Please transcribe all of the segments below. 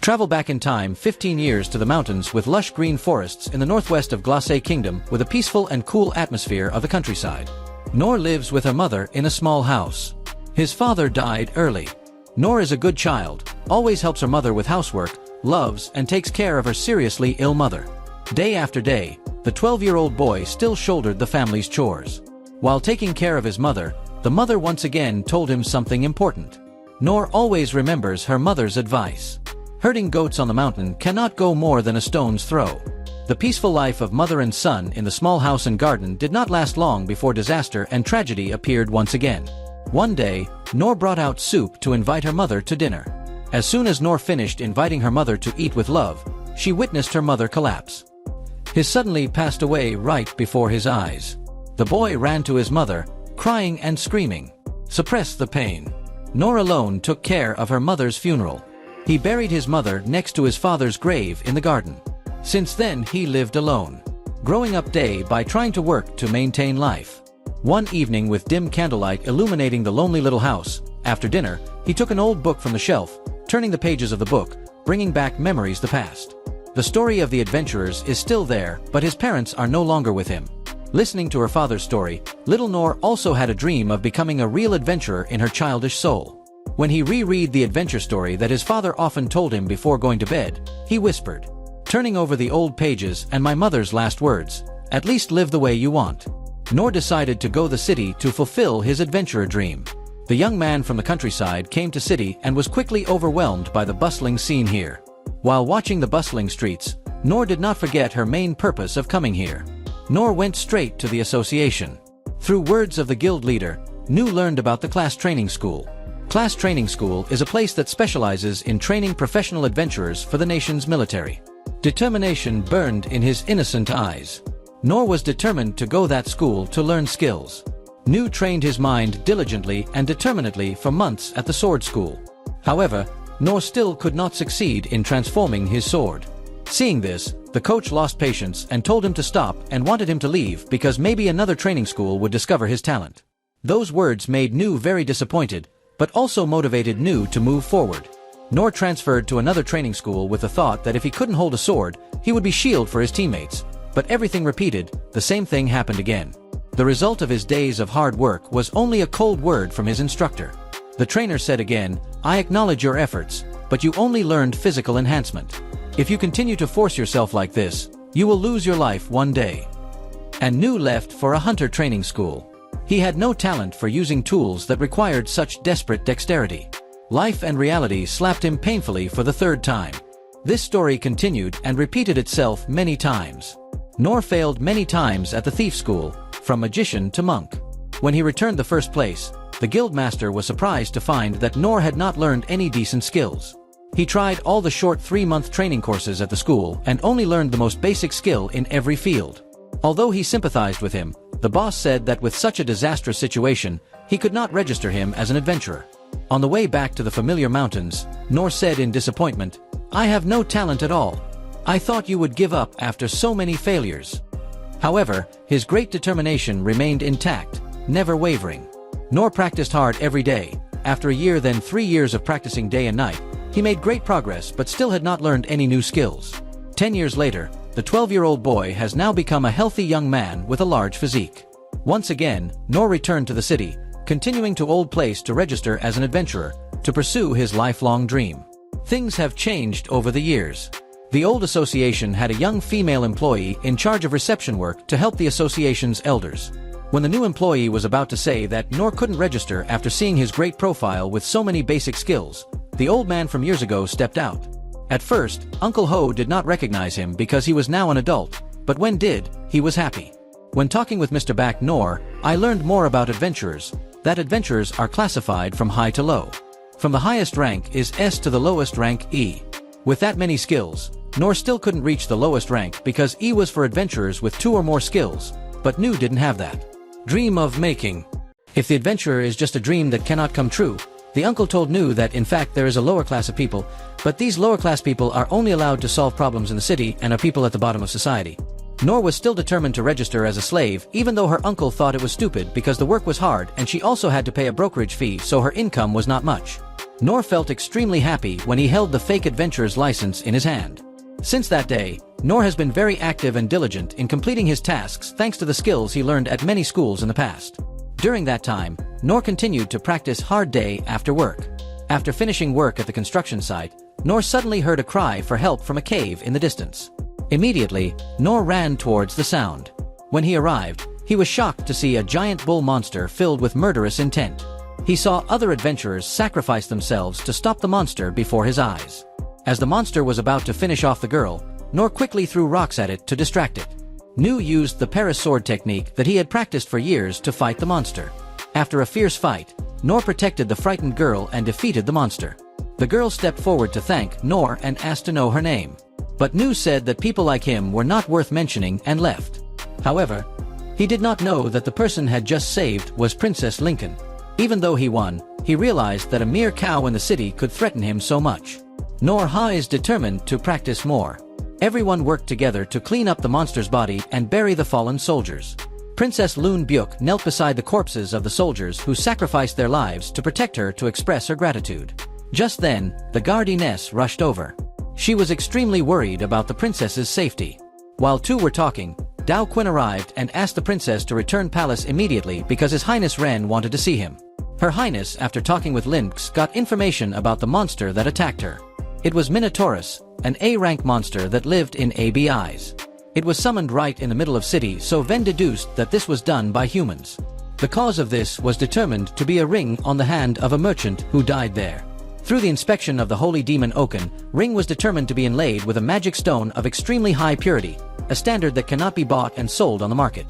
Travel back in time 15 years to the mountains with lush green forests in the northwest of Glacé Kingdom with a peaceful and cool atmosphere of the countryside. Noor lives with her mother in a small house. His father died early. Noor is a good child, always helps her mother with housework, loves and takes care of her seriously ill mother. Day after day, the 12-year-old boy still shouldered the family's chores. While taking care of his mother, the mother once again told him something important. Noor always remembers her mother's advice. Herding goats on the mountain cannot go more than a stone's throw. The peaceful life of mother and son in the small house and garden did not last long before disaster and tragedy appeared once again. One day, Noor brought out soup to invite her mother to dinner. As soon as Noor finished inviting her mother to eat with love, she witnessed her mother collapse. He suddenly passed away right before his eyes. The boy ran to his mother, crying and screaming. Suppress the pain. Noor alone took care of her mother's funeral. He buried his mother next to his father's grave in the garden. Since then he lived alone, growing up day by trying to work to maintain life. One evening with dim candlelight illuminating the lonely little house, after dinner, he took an old book from the shelf, turning the pages of the book, bringing back memories of the past. The story of the adventurers is still there, but his parents are no longer with him. Listening to her father's story, little Noor also had a dream of becoming a real adventurer in her childish soul. When he reread the adventure story that his father often told him before going to bed, he whispered, turning over the old pages and my mother's last words, at least live the way you want. Noor decided to go to the city to fulfill his adventurer dream. The young man from the countryside came to city and was quickly overwhelmed by the bustling scene here. While watching the bustling streets, Noor did not forget her main purpose of coming here. Noor went straight to the association. Through words of the guild leader, Noor learned about the class training school. Class Training School is a place that specializes in training professional adventurers for the nation's military. Determination burned in his innocent eyes. Noor was determined to go that school to learn skills. Noor trained his mind diligently and determinedly for months at the sword school. However, Noor still could not succeed in transforming his sword. Seeing this, the coach lost patience and told him to stop and wanted him to leave because maybe another training school would discover his talent. Those words made Noor very disappointed, but also motivated Noor to move forward. Noor transferred to another training school with the thought that if he couldn't hold a sword, he would be shield for his teammates. But everything repeated, the same thing happened again. The result of his days of hard work was only a cold word from his instructor. The trainer said again, I acknowledge your efforts, but you only learned physical enhancement. If you continue to force yourself like this, you will lose your life one day. And Noor left for a hunter training school. He had no talent for using tools that required such desperate dexterity. Life and reality slapped him painfully for the third time. This story continued and repeated itself many times. Noor failed many times at the thief school, from magician to monk. When he returned the first place, the guild master was surprised to find that Noor had not learned any decent skills. He tried all the short 3-month training courses at the school and only learned the most basic skill in every field. Although he sympathized with him, the boss said that with such a disastrous situation, he could not register him as an adventurer. On the way back to the familiar mountains, Noor said in disappointment, I have no talent at all. I thought you would give up after so many failures. However, his great determination remained intact, never wavering. Noor practiced hard every day. After a year then 3 years of practicing day and night, he made great progress but still had not learned any new skills. 10 years later, the 12-year-old boy has now become a healthy young man with a large physique. Once again, Noor returned to the city, continuing to old place to register as an adventurer, to pursue his lifelong dream. Things have changed over the years. The old association had a young female employee in charge of reception work to help the association's elders. When the new employee was about to say that Noor couldn't register after seeing his great profile with so many basic skills, the old man from years ago stepped out. At first, Uncle Ho did not recognize him because he was now an adult, but when did, he was happy. When talking with Mr. Back Noor, I learned more about adventurers, that adventurers are classified from high to low. From the highest rank is S to the lowest rank E. With that many skills, Noor still couldn't reach the lowest rank because E was for adventurers with 2 or more skills, but Noor didn't have that. Dream of making. If the adventurer is just a dream that cannot come true, the uncle told Noor that in fact there is a lower class of people, but these lower class people are only allowed to solve problems in the city and are people at the bottom of society. Noor was still determined to register as a slave even though her uncle thought it was stupid because the work was hard and she also had to pay a brokerage fee so her income was not much. Nor felt extremely happy when he held the fake adventurer's license in his hand. Since that day, Nor has been very active and diligent in completing his tasks thanks to the skills he learned at many schools in the past. During that time, Nor continued to practice hard day after work. After finishing work at the construction site, Nor suddenly heard a cry for help from a cave in the distance. Immediately, Nor ran towards the sound. When he arrived, he was shocked to see a giant bull monster filled with murderous intent. He saw other adventurers sacrifice themselves to stop the monster before his eyes. As the monster was about to finish off the girl, Nor quickly threw rocks at it to distract it. Nu used the Paris sword technique that he had practiced for years to fight the monster. After a fierce fight, Nor protected the frightened girl and defeated the monster. The girl stepped forward to thank Nor and asked to know her name. But Nu said that people like him were not worth mentioning and left. However, he did not know that the person had just saved was Princess Lincoln. Even though he won, he realized that a mere cow in the city could threaten him so much. Nor Ha is determined to practice more. Everyone worked together to clean up the monster's body and bury the fallen soldiers. Princess Loon Byuk knelt beside the corpses of the soldiers who sacrificed their lives to protect her to express her gratitude. Just then, the guard Ines rushed over. She was extremely worried about the princess's safety. While two were talking, Dao Quinn arrived and asked the princess to return palace immediately because His Highness Ren wanted to see him. Her Highness, after talking with Lynx, got information about the monster that attacked her. It was Minotaurus, an A-rank monster that lived in ABIs. It was summoned right in the middle of city, so Ven deduced that this was done by humans. The cause of this was determined to be a ring on the hand of a merchant who died there. Through the inspection of the holy demon Oken, ring was determined to be inlaid with a magic stone of extremely high purity, a standard that cannot be bought and sold on the market.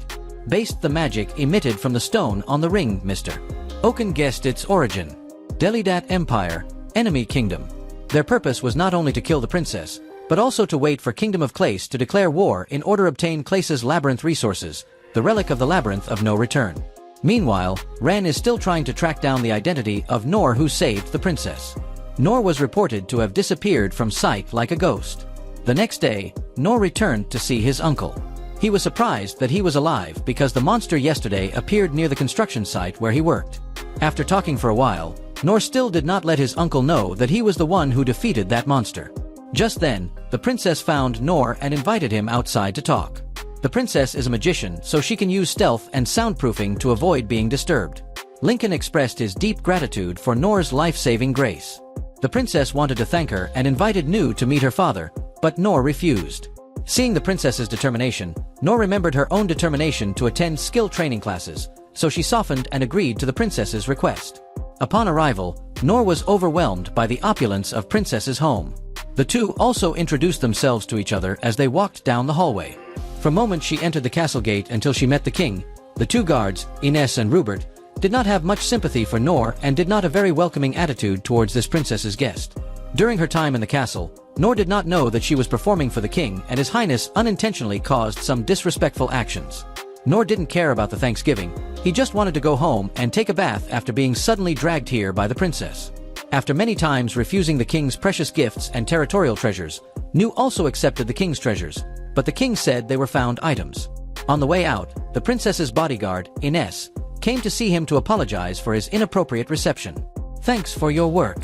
Based the magic emitted from the stone on the ring, Mr. Oken guessed its origin. Delidat Empire, enemy kingdom. Their purpose was not only to kill the princess, but also to wait for Kingdom of Clace to declare war in order to obtain Clace's labyrinth resources, the relic of the labyrinth of no return. Meanwhile, Ren is still trying to track down the identity of Nor who saved the princess. Nor was reported to have disappeared from sight like a ghost. The next day, Nor returned to see his uncle. He was surprised that he was alive because the monster yesterday appeared near the construction site where he worked. After talking for a while, Nor still did not let his uncle know that he was the one who defeated that monster. Just then, the princess found Nor and invited him outside to talk. The princess is a magician, so she can use stealth and soundproofing to avoid being disturbed. Lincoln expressed his deep gratitude for Nor's life-saving grace. The princess wanted to thank her and invited Nu to meet her father, but Nor refused. Seeing the princess's determination, Nor remembered her own determination to attend skill training classes, so she softened and agreed to the princess's request. Upon arrival, Nor was overwhelmed by the opulence of princess's home. The two also introduced themselves to each other as they walked down the hallway. From the moment she entered the castle gate until she met the king, the two guards, Ines and Rupert, did not have much sympathy for Nor and did not have a very welcoming attitude towards this princess's guest. During her time in the castle, Nor did not know that she was performing for the king and His Highness unintentionally caused some disrespectful actions. Nor didn't care about the Thanksgiving, he just wanted to go home and take a bath after being suddenly dragged here by the princess. After many times refusing the king's precious gifts and territorial treasures, Nu also accepted the king's treasures, but the king said they were found items. On the way out, the princess's bodyguard, Ines, came to see him to apologize for his inappropriate reception. "Thanks for your work."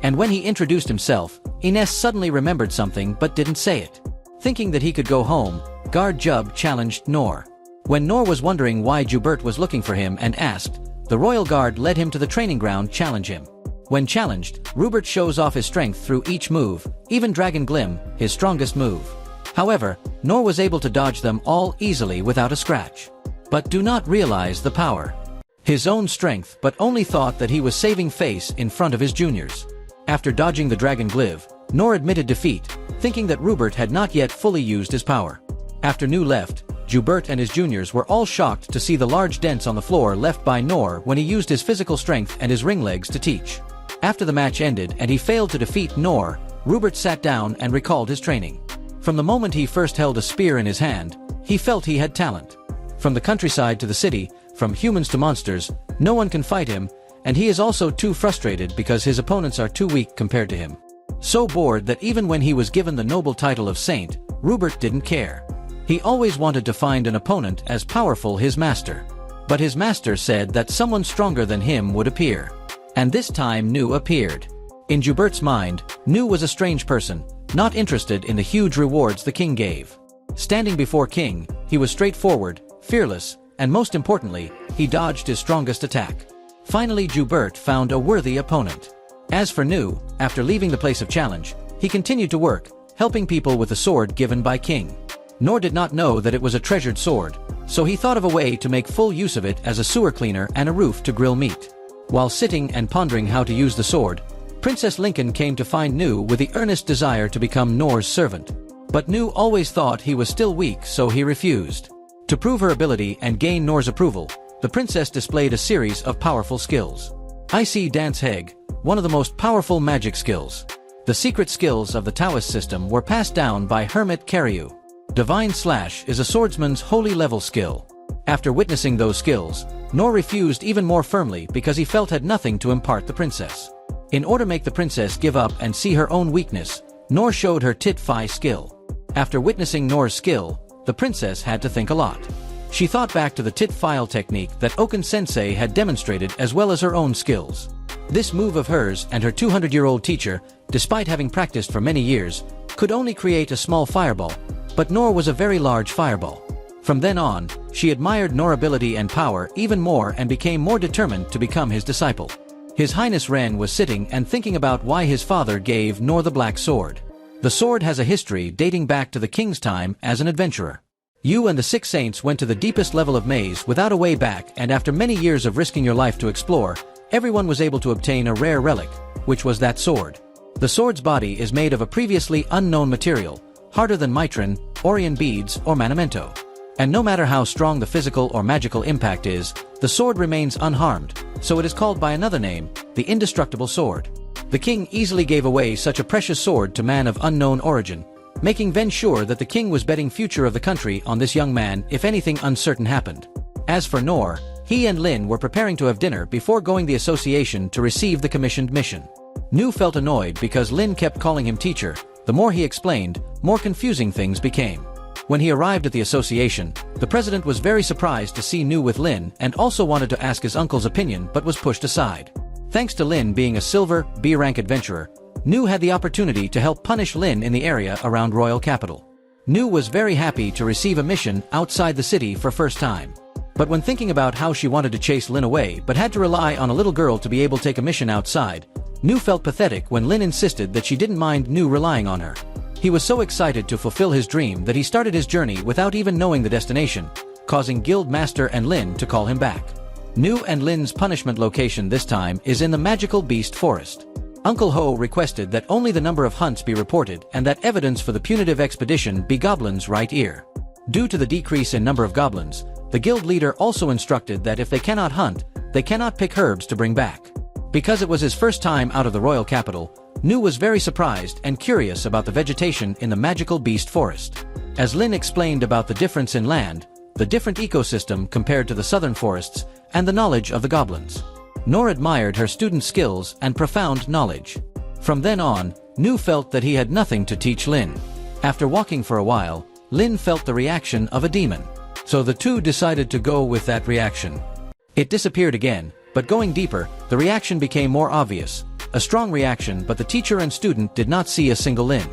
And when he introduced himself, Ines suddenly remembered something but didn't say it. Thinking that he could go home, Guard Jub challenged Nor. When Nor was wondering why Jubert was looking for him and asked, the royal guard led him to the training ground to challenge him. When challenged, Rupert shows off his strength through each move, even Dragon Glim, his strongest move. However, Nor was able to dodge them all easily without a scratch. But do not realize the power. His own strength, but only thought that he was saving face in front of his juniors. After dodging the Dragon Glive, Nor admitted defeat, thinking that Rupert had not yet fully used his power. After Nu left, Jubert and his juniors were all shocked to see the large dents on the floor left by Nor when he used his physical strength and his ring legs to teach. After the match ended and he failed to defeat Nor, Rupert sat down and recalled his training. From the moment he first held a spear in his hand, he felt he had talent. From the countryside to the city, from humans to monsters, no one can fight him, and he is also too frustrated because his opponents are too weak compared to him. So bored that even when he was given the noble title of Saint, Rupert didn't care. He always wanted to find an opponent as powerful as his master. But his master said that someone stronger than him would appear. And this time Nu appeared. In Joubert's mind, Nu was a strange person, not interested in the huge rewards the king gave. Standing before King, he was straightforward, fearless, and most importantly, he dodged his strongest attack. Finally, Joubert found a worthy opponent. As for Nu, after leaving the place of challenge, he continued to work, helping people with the sword given by King. Nor did not know that it was a treasured sword, so he thought of a way to make full use of it as a sewer cleaner and a roof to grill meat. While sitting and pondering how to use the sword, Princess Lincoln came to find Nu with the earnest desire to become Nor's servant. But Nu always thought he was still weak, so he refused. To prove her ability and gain Nor's approval, the princess displayed a series of powerful skills. Icy Dance Heg, one of the most powerful magic skills. The secret skills of the Taoist system were passed down by Hermit Karyu. Divine Slash is a swordsman's holy level skill. After witnessing those skills, Nor refused even more firmly because he felt had nothing to impart the princess. In order to make the princess give up and see her own weakness, Nor showed her Tit-Fi skill. After witnessing Nor's skill, the princess had to think a lot. She thought back to the Tit-File technique that Oken-sensei had demonstrated as well as her own skills. This move of hers and her 200-year-old teacher, despite having practiced for many years, could only create a small fireball, but Nor was a very large fireball. From then on, she admired Nor's ability and power even more and became more determined to become his disciple. His Highness Ren was sitting and thinking about why his father gave Nor the black sword. The sword has a history dating back to the king's time as an adventurer. You and the 6 saints went to the deepest level of maze without a way back, and after many years of risking your life to explore, everyone was able to obtain a rare relic, which was that sword. The sword's body is made of a previously unknown material, harder than mitrin, Orion beads, or manamento. And no matter how strong the physical or magical impact is, the sword remains unharmed, so it is called by another name, the indestructible sword. The king easily gave away such a precious sword to man of unknown origin, making Ven sure that the king was betting future of the country on this young man if anything uncertain happened. As for Nor, he and Lin were preparing to have dinner before going the association to receive the commissioned mission. Nu felt annoyed because Lin kept calling him teacher. The more he explained, more confusing things became. When he arrived at the association, the president was very surprised to see Nu with Lin and also wanted to ask his uncle's opinion but was pushed aside. Thanks to Lin being a silver, B-rank adventurer, Nu had the opportunity to help punish Lin in the area around royal capital. Nu was very happy to receive a mission outside the city for first time. But when thinking about how she wanted to chase Lin away but had to rely on a little girl to be able to take a mission outside, Nu felt pathetic when Lin insisted that she didn't mind Nu relying on her. He was so excited to fulfill his dream that he started his journey without even knowing the destination, causing Guild Master and Lin to call him back. Nu and Lin's punishment location this time is in the magical beast forest. Uncle Ho requested that only the number of hunts be reported and that evidence for the punitive expedition be Goblin's right ear. Due to the decrease in number of goblins, the guild leader also instructed that if they cannot hunt, they cannot pick herbs to bring back. Because it was his first time out of the royal capital, Nu was very surprised and curious about the vegetation in the magical beast forest. As Lin explained about the difference in land, the different ecosystem compared to the southern forests, and the knowledge of the goblins, Nor admired her student skills and profound knowledge. From then on, Nu felt that he had nothing to teach Lin. After walking for a while, Lin felt the reaction of a demon. So the two decided to go with that reaction. It disappeared again, but going deeper, the reaction became more obvious. A strong reaction, but the teacher and student did not see a single Lin.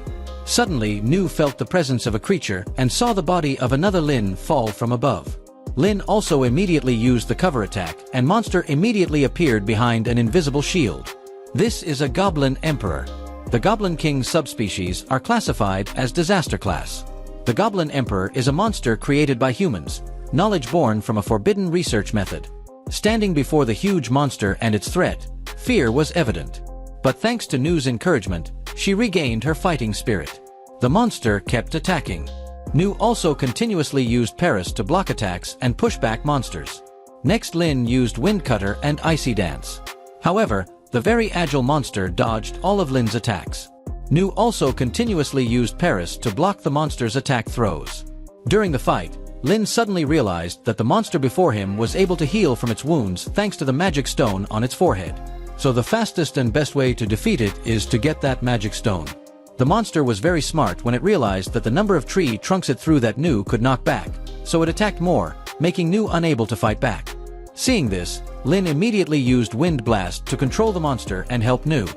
Suddenly, Nu felt the presence of a creature and saw the body of another Lin fall from above. Lin also immediately used the cover attack, and monster immediately appeared behind an invisible shield. This is a Goblin Emperor. The Goblin King subspecies are classified as Disaster Class. The Goblin Emperor is a monster created by humans, knowledge born from a forbidden research method. Standing before the huge monster and its threat, fear was evident. But thanks to Nu's encouragement, she regained her fighting spirit. The monster kept attacking. Nu also continuously used Paris to block attacks and push back monsters. Next, Lin used Wind Cutter and Icy Dance. However, the very agile monster dodged all of Lin's attacks. Nu also continuously used Paris to block the monster's attack throws. During the fight, Lin suddenly realized that the monster before him was able to heal from its wounds thanks to the magic stone on its forehead. So the fastest and best way to defeat it is to get that magic stone. The monster was very smart when it realized that the number of tree trunks it threw that Nu could knock back, so it attacked more, making Nu unable to fight back. Seeing this, Lin immediately used Wind Blast to control the monster and help Nu.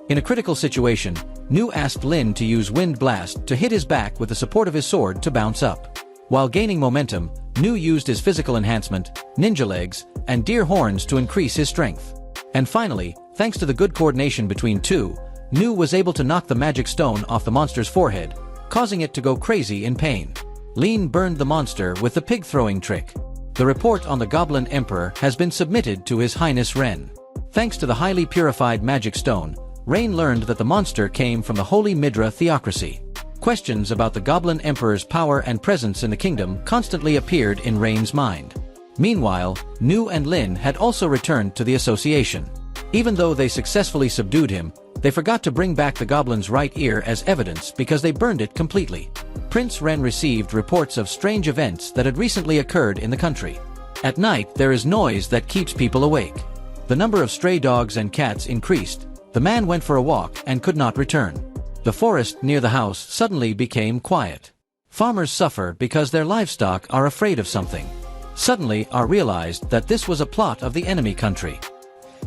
In a critical situation, Nu asked Lin to use Wind Blast to hit his back with the support of his sword to bounce up. While gaining momentum, Nu used his physical enhancement, ninja legs, and deer horns to increase his strength. And finally, thanks to the good coordination between two, Nu was able to knock the magic stone off the monster's forehead, causing it to go crazy in pain. Lin burned the monster with the pig-throwing trick. The report on the Goblin Emperor has been submitted to His Highness Ren. Thanks to the highly purified magic stone, Ren learned that the monster came from the Holy Midra theocracy. Questions about the Goblin Emperor's power and presence in the kingdom constantly appeared in Ren's mind. Meanwhile, Nu and Lin had also returned to the association. Even though they successfully subdued him, they forgot to bring back the goblin's right ear as evidence because they burned it completely. Prince Ren received reports of strange events that had recently occurred in the country. At night, there is noise that keeps people awake. The number of stray dogs and cats increased. The man went for a walk and could not return. The forest near the house suddenly became quiet. Farmers suffer because their livestock are afraid of something. Suddenly, R realized that this was a plot of the enemy country.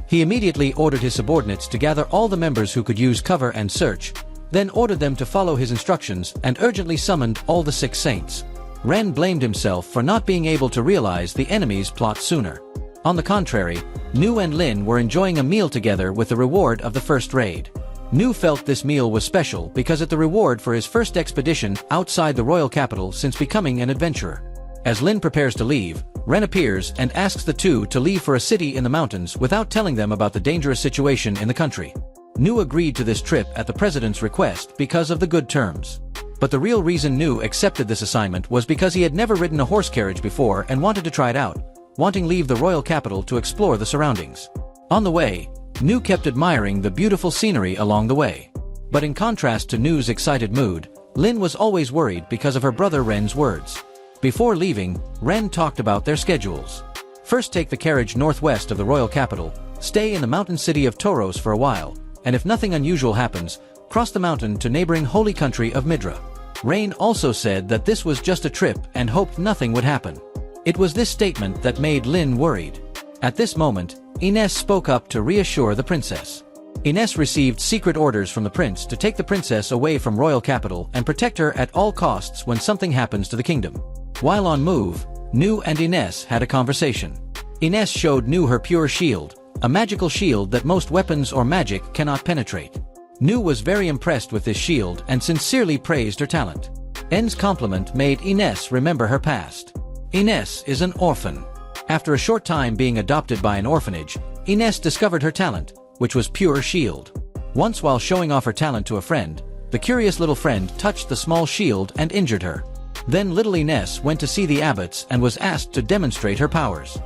He immediately ordered his subordinates to gather all the members who could use cover and search, then ordered them to follow his instructions and urgently summoned all the 6 saints. Ren blamed himself for not being able to realize the enemy's plot sooner. On the contrary, Nu and Lin were enjoying a meal together with the reward of the first raid. Nu felt this meal was special because it's the reward for his first expedition outside the royal capital since becoming an adventurer. As Lin prepares to leave, Ren appears and asks the two to leave for a city in the mountains without telling them about the dangerous situation in the country. Nu agreed to this trip at the president's request because of the good terms. But the real reason Nu accepted this assignment was because he had never ridden a horse carriage before and wanted to try it out, wanting to leave the royal capital to explore the surroundings. On the way, Nu kept admiring the beautiful scenery along the way. But in contrast to Nu's excited mood, Lin was always worried because of her brother Ren's words. Before leaving, Ren talked about their schedules. First, take the carriage northwest of the royal capital, stay in the mountain city of Toros for a while, and if nothing unusual happens, cross the mountain to neighboring holy country of Midra. Ren also said that this was just a trip and hoped nothing would happen. It was this statement that made Lin worried. At this moment, Ines spoke up to reassure the princess. Ines received secret orders from the prince to take the princess away from royal capital and protect her at all costs when something happens to the kingdom. While on move, Nu and Ines had a conversation. Ines showed Nu her pure shield, a magical shield that most weapons or magic cannot penetrate. Nu was very impressed with this shield and sincerely praised her talent. N's compliment made Ines remember her past. Ines is an orphan. After a short time being adopted by an orphanage, Ines discovered her talent, which was pure shield. Once while showing off her talent to a friend, the curious little friend touched the small shield and injured her. Then little Ines went to see the abbots and was asked to demonstrate her powers.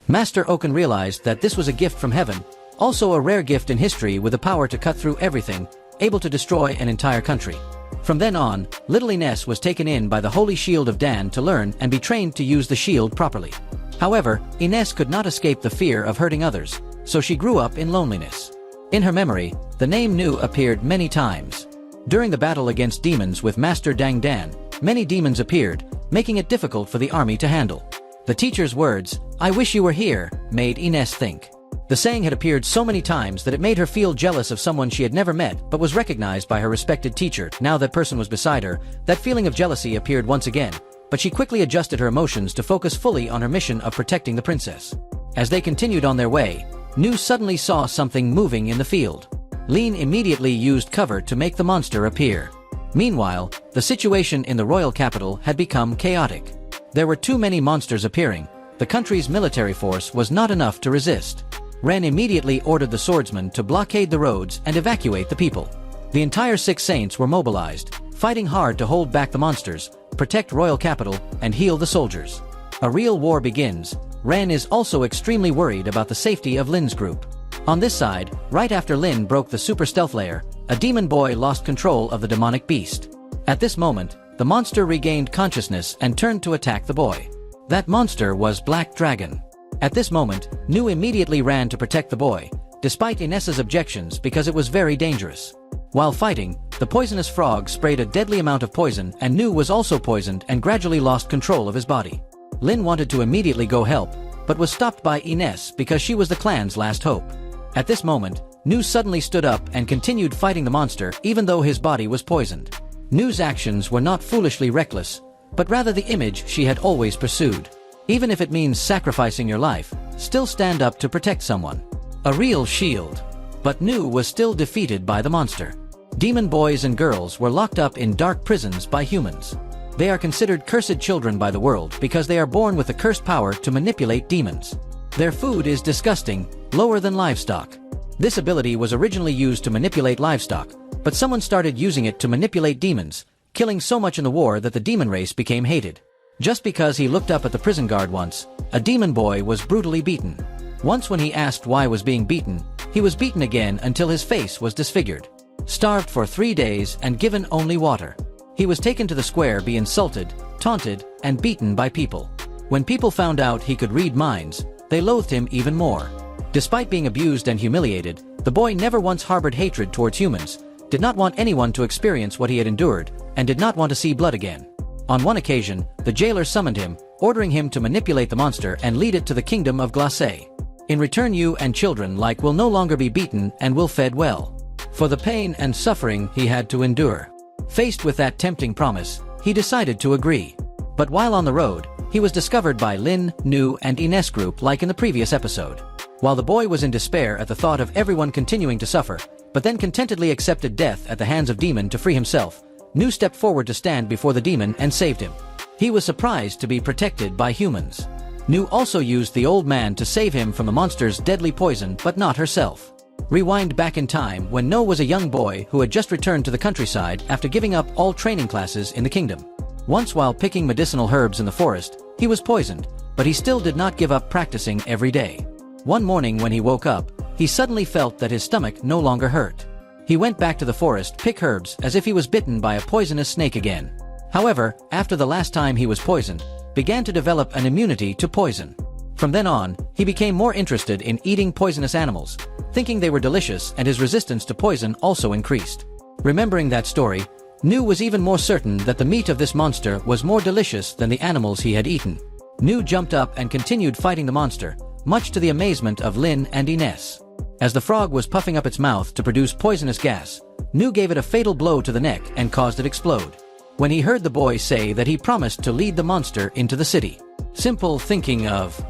Master Oken realized that this was a gift from heaven, also a rare gift in history with the power to cut through everything, able to destroy an entire country. From then on, little Ines was taken in by the Holy Shield of Dan to learn and be trained to use the shield properly. However, Ines could not escape the fear of hurting others, so she grew up in loneliness. In her memory, the name Nu appeared many times. During the battle against demons with Master Dang Dan, many demons appeared, making it difficult for the army to handle. The teacher's words, "I wish you were here," made Ines think. The saying had appeared so many times that it made her feel jealous of someone she had never met but was recognized by her respected teacher. Now that person was beside her, that feeling of jealousy appeared once again, but she quickly adjusted her emotions to focus fully on her mission of protecting the princess. As they continued on their way, Nu suddenly saw something moving in the field. Lin immediately used cover to make the monster appear. Meanwhile, the situation in the royal capital had become chaotic. There were too many monsters appearing. The country's military force was not enough to resist. Ren immediately ordered the swordsmen to blockade the roads and evacuate the people. The entire 6 saints were mobilized, fighting hard to hold back the monsters, protect royal capital, and heal the soldiers. A real war begins. Ren is also extremely worried about the safety of Lin's group. On this side, right after Lin broke the super stealth layer, a demon boy lost control of the demonic beast. At this moment, the monster regained consciousness and turned to attack the boy. That monster was Black Dragon. At this moment, Nu immediately ran to protect the boy, despite Ines's objections because it was very dangerous. While fighting, the poisonous frog sprayed a deadly amount of poison and Nu was also poisoned and gradually lost control of his body. Lin wanted to immediately go help, but was stopped by Ines because she was the clan's last hope. At this moment, Nu suddenly stood up and continued fighting the monster even though his body was poisoned. Nu's actions were not foolishly reckless, but rather the image she had always pursued. Even if it means sacrificing your life, still stand up to protect someone. A real shield. But Nu was still defeated by the monster. Demon boys and girls were locked up in dark prisons by humans. They are considered cursed children by the world because they are born with the cursed power to manipulate demons. Their food is disgusting, lower than livestock. This ability was originally used to manipulate livestock, but someone started using it to manipulate demons, killing so much in the war that the demon race became hated. Just because he looked up at the prison guard once, a demon boy was brutally beaten. Once when he asked why was being beaten, he was beaten again until his face was disfigured. Starved for 3 days and given only water. He was taken to the square be insulted, taunted, and beaten by people. When people found out he could read minds, they loathed him even more. Despite being abused and humiliated, the boy never once harbored hatred towards humans, did not want anyone to experience what he had endured, and did not want to see blood again. On one occasion, the jailer summoned him, ordering him to manipulate the monster and lead it to the kingdom of Glacé. In return, you and children like will no longer be beaten and will fed well. For the pain and suffering he had to endure. Faced with that tempting promise, he decided to agree. But while on the road, he was discovered by Lin, Nu, and Ines group like in the previous episode. While the boy was in despair at the thought of everyone continuing to suffer, but then contentedly accepted death at the hands of demon to free himself, Nu stepped forward to stand before the demon and saved him. He was surprised to be protected by humans. Nu also used the old man to save him from the monster's deadly poison, but not herself. Rewind back in time when No was a young boy who had just returned to the countryside after giving up all training classes in the kingdom. Once while picking medicinal herbs in the forest, he was poisoned, but he still did not give up practicing every day. One morning when he woke up, he suddenly felt that his stomach no longer hurt. He went back to the forest pick herbs as if he was bitten by a poisonous snake again. However, after the last time he was poisoned, began to develop an immunity to poison. From then on, he became more interested in eating poisonous animals, thinking they were delicious, and his resistance to poison also increased. Remembering that story, Nu was even more certain that the meat of this monster was more delicious than the animals he had eaten. Nu jumped up and continued fighting the monster, much to the amazement of Lin and Ines. As the frog was puffing up its mouth to produce poisonous gas, Nu gave it a fatal blow to the neck and caused it explode. When he heard the boy say that he promised to lead the monster into the city. Simple thinking of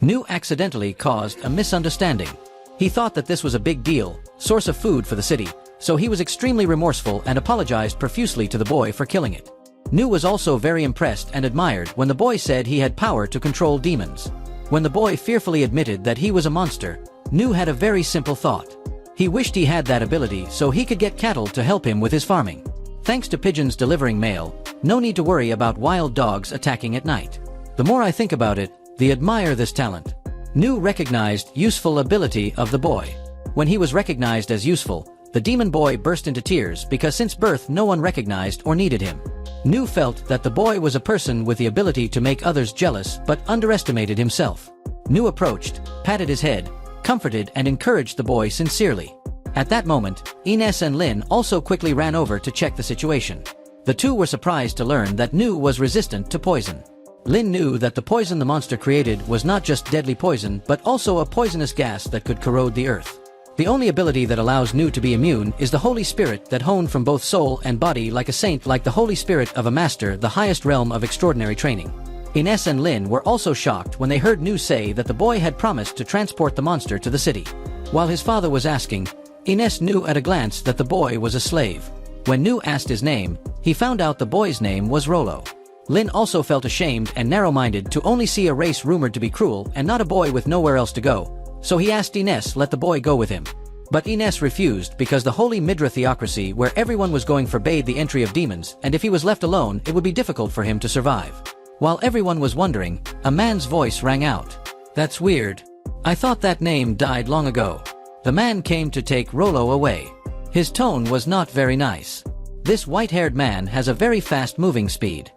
Nu accidentally caused a misunderstanding. He thought that this was a big deal, source of food for the city, so he was extremely remorseful and apologized profusely to the boy for killing it. Nu was also very impressed and admired when the boy said he had power to control demons. When the boy fearfully admitted that he was a monster, Nu had a very simple thought. He wished he had that ability so he could get cattle to help him with his farming. Thanks to pigeons delivering mail, no need to worry about wild dogs attacking at night. The more I think about it, the admire this talent. Nu recognized useful ability of the boy. When he was recognized as useful, the demon boy burst into tears because since birth no one recognized or needed him. Nu felt that the boy was a person with the ability to make others jealous but underestimated himself. Nu approached, patted his head, comforted and encouraged the boy sincerely. At that moment, Ines and Lin also quickly ran over to check the situation. The two were surprised to learn that Nu was resistant to poison. Lin knew that the poison the monster created was not just deadly poison but also a poisonous gas that could corrode the earth. The only ability that allows Nu to be immune is the Holy Spirit that honed from both soul and body like a saint, like the Holy Spirit of a master, the highest realm of extraordinary training. Ines and Lin were also shocked when they heard Nu say that the boy had promised to transport the monster to the city. While his father was asking, Ines knew at a glance that the boy was a slave. When Nu asked his name, he found out the boy's name was Rollo. Lin also felt ashamed and narrow-minded to only see a race rumored to be cruel and not a boy with nowhere else to go, so he asked Ines let the boy go with him. But Ines refused because the holy Midra theocracy where everyone was going forbade the entry of demons, and if he was left alone it would be difficult for him to survive. While everyone was wondering, a man's voice rang out. "That's weird. I thought that name died long ago." The man came to take Rollo away. His tone was not very nice. This white-haired man has a very fast-moving speed.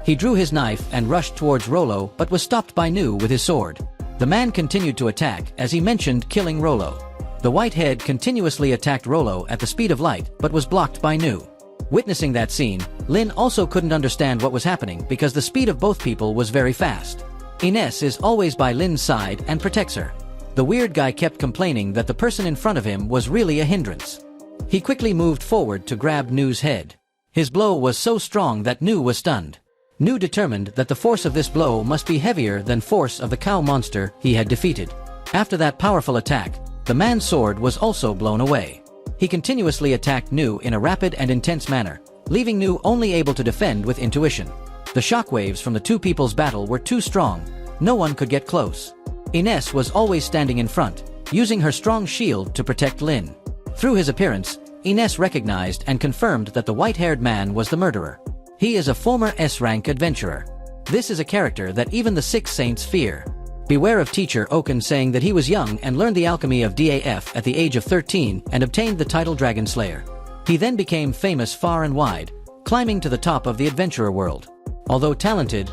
He drew his knife and rushed towards Rollo but was stopped by Nu with his sword. The man continued to attack as he mentioned killing Rollo. The whitehead continuously attacked Rollo at the speed of light but was blocked by Nu. Witnessing that scene, Lin also couldn't understand what was happening because the speed of both people was very fast. Ines is always by Lin's side and protects her. The weird guy kept complaining that the person in front of him was really a hindrance. He quickly moved forward to grab Nu's head. His blow was so strong that Nu was stunned. Nu determined that the force of this blow must be heavier than force of the cow monster he had defeated. After that powerful attack, the man's sword was also blown away. He continuously attacked Nu in a rapid and intense manner, leaving Nu only able to defend with intuition. The shockwaves from the two people's battle were too strong. No one could get close. Ines was always standing in front, using her strong shield to protect Lin. Through his appearance, Ines recognized and confirmed that the white-haired man was the murderer. He is a former S-rank adventurer. This is a character that even the Six Saints fear. Beware of teacher Oken saying that he was young and learned the alchemy of DAF at the age of 13 and obtained the title Dragon Slayer. He then became famous far and wide, climbing to the top of the adventurer world. Although talented,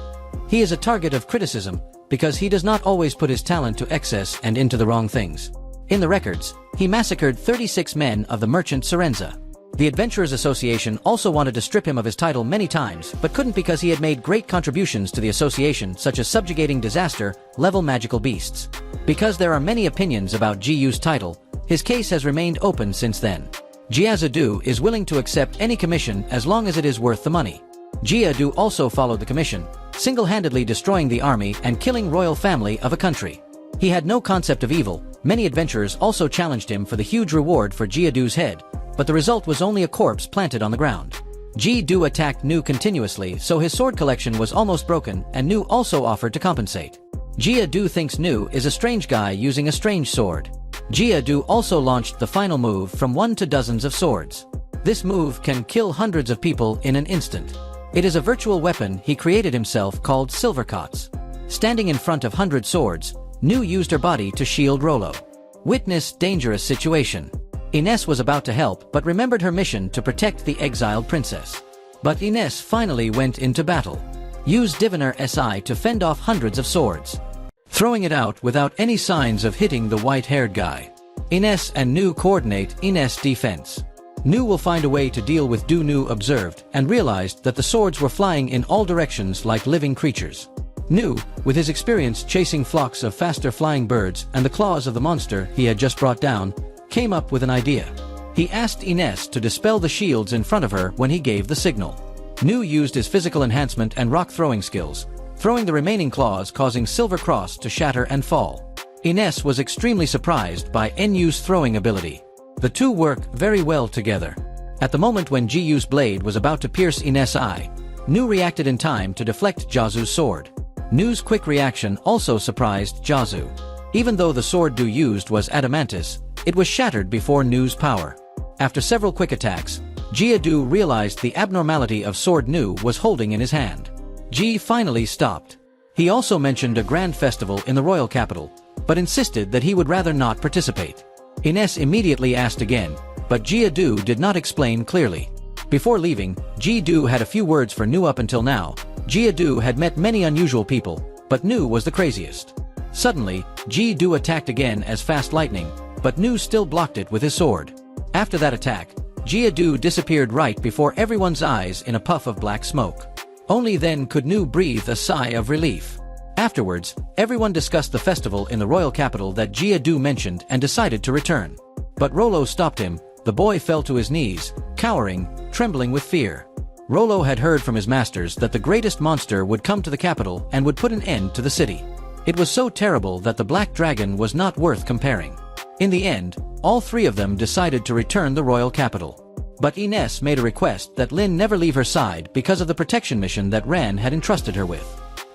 he is a target of criticism because he does not always put his talent to excess and into the wrong things. In the records, he massacred 36 men of the merchant Serenza. The Adventurers Association also wanted to strip him of his title many times, but couldn't because he had made great contributions to the association, such as subjugating disaster-level magical beasts. Because there are many opinions about Jiyu's title, his case has remained open since then. Jiazadu is willing to accept any commission as long as it is worth the money. Jiadu also followed the commission, single-handedly destroying the army and killing royal family of a country. He had no concept of evil. Many adventurers also challenged him for the huge reward for Jiadu's head, but the result was only a corpse planted on the ground. Ji-Du attacked Nu continuously, so his sword collection was almost broken, and Nu also offered to compensate. Jia-Du thinks Nu is a strange guy using a strange sword. Jia-Du also launched the final move from 1 to dozens of swords. This move can kill hundreds of people in an instant. It is a virtual weapon he created himself called Silvercots. Standing in front of 100 swords, Nu used her body to shield Rollo. Witness dangerous situation. Ines was about to help but remembered her mission to protect the exiled princess. But Ines finally went into battle. Used Diviner SI to fend off hundreds of swords, throwing it out without any signs of hitting the white-haired guy. Ines and Nu coordinate Ines' defense. Nu will find a way to deal with Du. Nu observed and realized that the swords were flying in all directions like living creatures. Nu, with his experience chasing flocks of faster flying birds and the claws of the monster he had just brought down, came up with an idea. He asked Ines to dispel the shields in front of her when he gave the signal. Nu used his physical enhancement and rock throwing skills, throwing the remaining claws causing Silver Cross to shatter and fall. Ines was extremely surprised by Nu's throwing ability. The two work very well together. At the moment when Jiyu's blade was about to pierce Ines' eye, Nu reacted in time to deflect Jiazu's sword. Nu's quick reaction also surprised Jiazu. Even though the sword Du used was adamantus, it was shattered before Nu's power. After several quick attacks, Jia-Du realized the abnormality of sword Nu was holding in his hand. Ji finally stopped. He also mentioned a grand festival in the royal capital, but insisted that he would rather not participate. Ines immediately asked again, but Jia-Du did not explain clearly. Before leaving, Ji-Du had a few words for Nu. Up until now, Jia-Du had met many unusual people, but Nu was the craziest. Suddenly, Ji-Du attacked again as fast lightning, but Nu still blocked it with his sword. After that attack, Jia-Du disappeared right before everyone's eyes in a puff of black smoke. Only then could Nu breathe a sigh of relief. Afterwards, everyone discussed the festival in the royal capital that Jia-Du mentioned and decided to return. But Rollo stopped him. The boy fell to his knees, cowering, trembling with fear. Rollo had heard from his masters that the greatest monster would come to the capital and would put an end to the city. It was so terrible that the black dragon was not worth comparing. In the end, all three of them decided to return the royal capital. But Ines made a request that Lin never leave her side because of the protection mission that Ran had entrusted her with.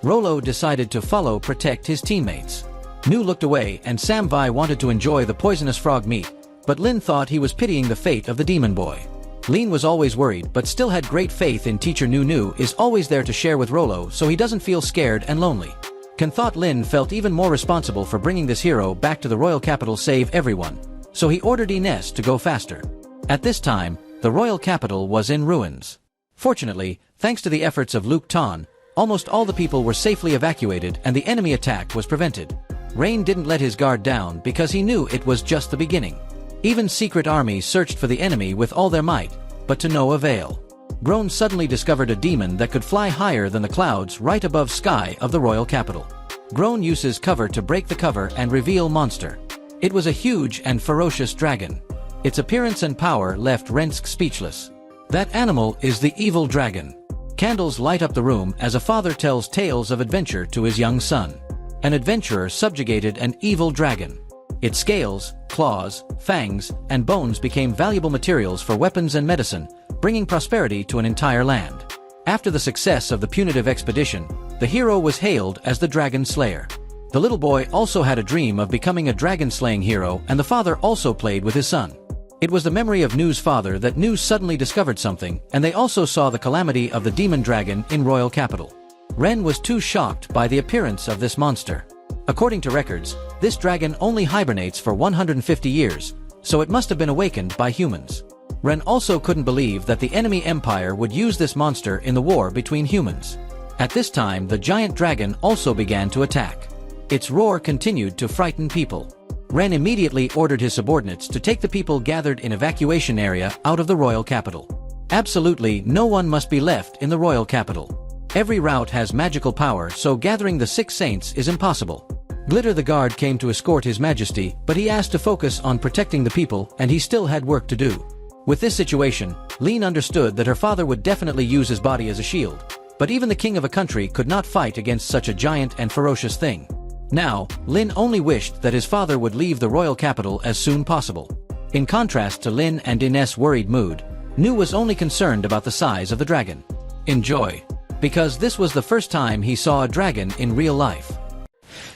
Rollo decided to protect his teammates. Nu looked away and Samvi wanted to enjoy the poisonous frog meat, but Lin thought he was pitying the fate of the demon boy. Lin was always worried but still had great faith in teacher Nu. Nu is always there to share with Rollo so he doesn't feel scared and lonely. Ken thought Lin felt even more responsible for bringing this hero back to the royal capital save everyone, so he ordered Ines to go faster. At this time, the royal capital was in ruins. Fortunately, thanks to the efforts of Luke Tan, almost all the people were safely evacuated and the enemy attack was prevented. Rain didn't let his guard down because he knew it was just the beginning. Even secret armies searched for the enemy with all their might, but to no avail. Groan suddenly discovered a demon that could fly higher than the clouds right above sky of the royal capital. Groan uses cover to break the cover and reveal monster. It was a huge and ferocious dragon. Its appearance and power left Rensk speechless. That animal is the evil dragon. Candles light up the room as a father tells tales of adventure to his young son. An adventurer subjugated an evil dragon. Its scales, claws, fangs, and bones became valuable materials for weapons and medicine, bringing prosperity to an entire land. After the success of the punitive expedition, the hero was hailed as the Dragon Slayer. The little boy also had a dream of becoming a dragon-slaying hero, and the father also played with his son. It was the memory of Nu's father that Nu suddenly discovered something, and they also saw the calamity of the demon dragon in royal capital. Ren was too shocked by the appearance of this monster. According to records, this dragon only hibernates for 150 years, so it must have been awakened by humans. Ren also couldn't believe that the enemy empire would use this monster in the war between humans. At this time, the giant dragon also began to attack. Its roar continued to frighten people. Ren immediately ordered his subordinates to take the people gathered in evacuation area out of the royal capital. Absolutely no one must be left in the royal capital. Every route has magical power, so gathering the 6 saints is impossible. Glitter the guard came to escort His Majesty, but he asked to focus on protecting the people, and he still had work to do. With this situation, Lin understood that her father would definitely use his body as a shield, but even the king of a country could not fight against such a giant and ferocious thing. Now, Lin only wished that his father would leave the royal capital as soon possible. In contrast to Lin and Ines' worried mood, Nu was only concerned about the size of the dragon. Enjoy. Because this was the first time he saw a dragon in real life.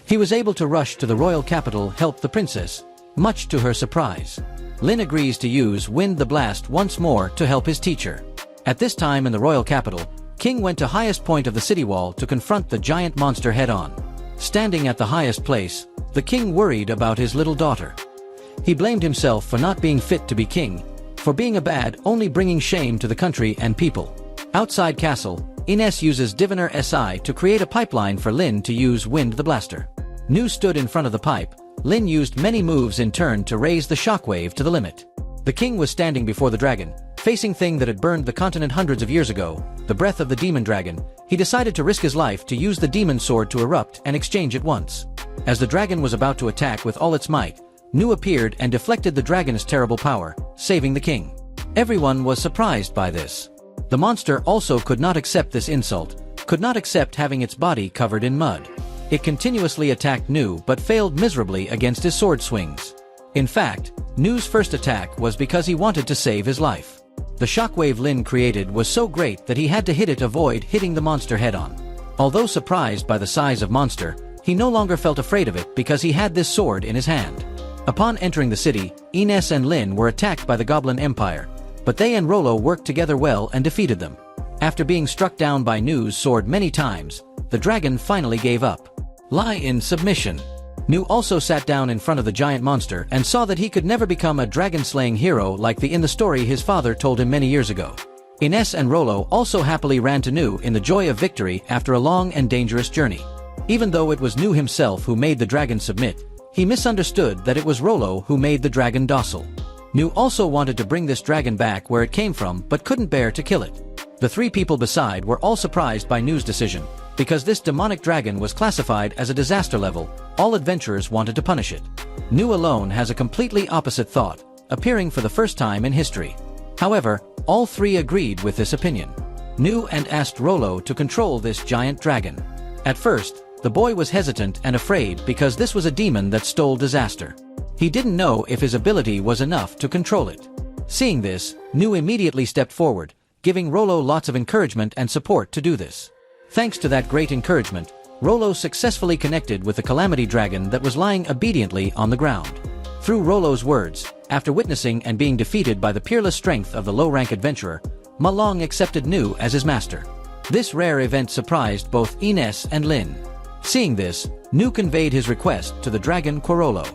He was able to rush to the royal capital help the princess, much to her surprise. Lin agrees to use Wind the Blast once more to help his teacher. At this time in the royal capital, King went to highest point of the city wall to confront the giant monster head-on. Standing at the highest place, the king worried about his little daughter. He blamed himself for not being fit to be king, for being a bad only bringing shame to the country and people. Outside castle, Ines uses Diviner SI to create a pipeline for Lin to use Wind the Blaster. Nu stood in front of the pipe. Lin used many moves in turn to raise the shockwave to the limit. The king was standing before the dragon, facing thing that had burned the continent hundreds of years ago, the breath of the demon dragon. He decided to risk his life to use the demon sword to erupt and exchange it once. As the dragon was about to attack with all its might, Nu appeared and deflected the dragon's terrible power, saving the king. Everyone was surprised by this. The monster also could not accept this insult, could not accept having its body covered in mud. It continuously attacked Nu but failed miserably against his sword swings. In fact, Nu's first attack was because he wanted to save his life. The shockwave Lin created was so great that he had to hit it to avoid hitting the monster head-on. Although surprised by the size of monster, he no longer felt afraid of it because he had this sword in his hand. Upon entering the city, Ines and Lin were attacked by the Goblin Empire, but they and Rollo worked together well and defeated them. After being struck down by Nu's sword many times, the dragon finally gave up. Lie in submission. Nu also sat down in front of the giant monster and saw that he could never become a dragon-slaying hero like in the story his father told him many years ago. Ines and Rollo also happily ran to Nu in the joy of victory after a long and dangerous journey. Even though it was Nu himself who made the dragon submit, he misunderstood that it was Rollo who made the dragon docile. Nu also wanted to bring this dragon back where it came from but couldn't bear to kill it. The 3 people beside were all surprised by Nu's decision. Because this demonic dragon was classified as a disaster level, all adventurers wanted to punish it. Nu alone has a completely opposite thought, appearing for the first time in history. However, all 3 agreed with this opinion. Nu and asked Rollo to control this giant dragon. At first, the boy was hesitant and afraid because this was a demon that stole disaster. He didn't know if his ability was enough to control it. Seeing this, Nu immediately stepped forward, giving Rollo lots of encouragement and support to do this. Thanks to that great encouragement, Rollo successfully connected with the Calamity Dragon that was lying obediently on the ground. Through Rollo's words, after witnessing and being defeated by the peerless strength of the low-rank adventurer, Ma Long accepted Nu as his master. This rare event surprised both Ines and Lin. Seeing this, Nu conveyed his request to the dragon Corollo.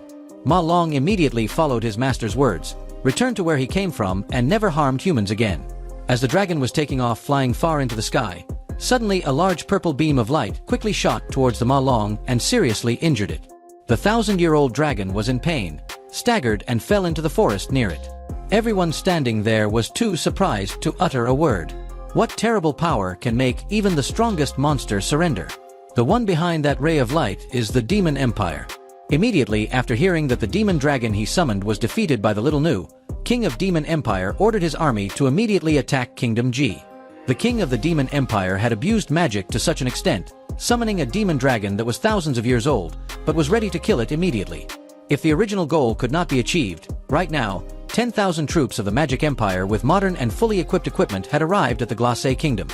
Ma Long immediately followed his master's words, returned to where he came from and never harmed humans again. As the dragon was taking off flying far into the sky, suddenly a large purple beam of light quickly shot towards the Ma Long and seriously injured it. The 1,000-year-old dragon was in pain, staggered and fell into the forest near it. Everyone standing there was too surprised to utter a word. What terrible power can make even the strongest monster surrender? The one behind that ray of light is the Demon Empire. Immediately after hearing that the demon dragon he summoned was defeated by the little Nu, King of Demon Empire ordered his army to immediately attack Kingdom G. The king of the Demon Empire had abused magic to such an extent, summoning a demon dragon that was thousands of years old, but was ready to kill it immediately. If the original goal could not be achieved, right now, 10,000 troops of the Magic Empire with modern and fully equipped equipment had arrived at the Glacé Kingdom.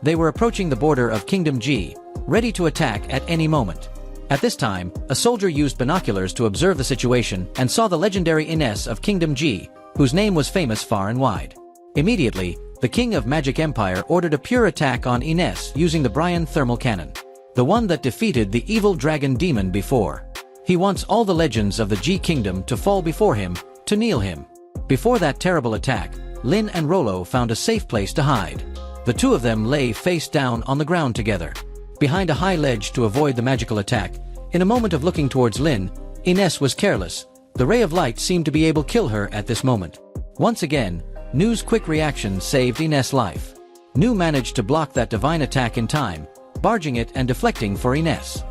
They were approaching the border of Kingdom G, ready to attack at any moment. At this time, a soldier used binoculars to observe the situation and saw the legendary Ines of Kingdom G, whose name was famous far and wide. Immediately, the king of Magic Empire ordered a pure attack on Ines using the Brian thermal cannon, the one that defeated the evil dragon demon before. He wants all the legends of the G Kingdom to fall before him, to kneel him. Before that terrible attack, Lin and Rolo found a safe place to hide. The two of them lay face down on the ground together, behind a high ledge to avoid the magical attack. In a moment of looking towards Lin, Ines was careless. The ray of light seemed to be able to kill her at this moment. Once again, Nu's quick reaction saved Ines' life. Nu managed to block that divine attack in time, barging it and deflecting for Ines.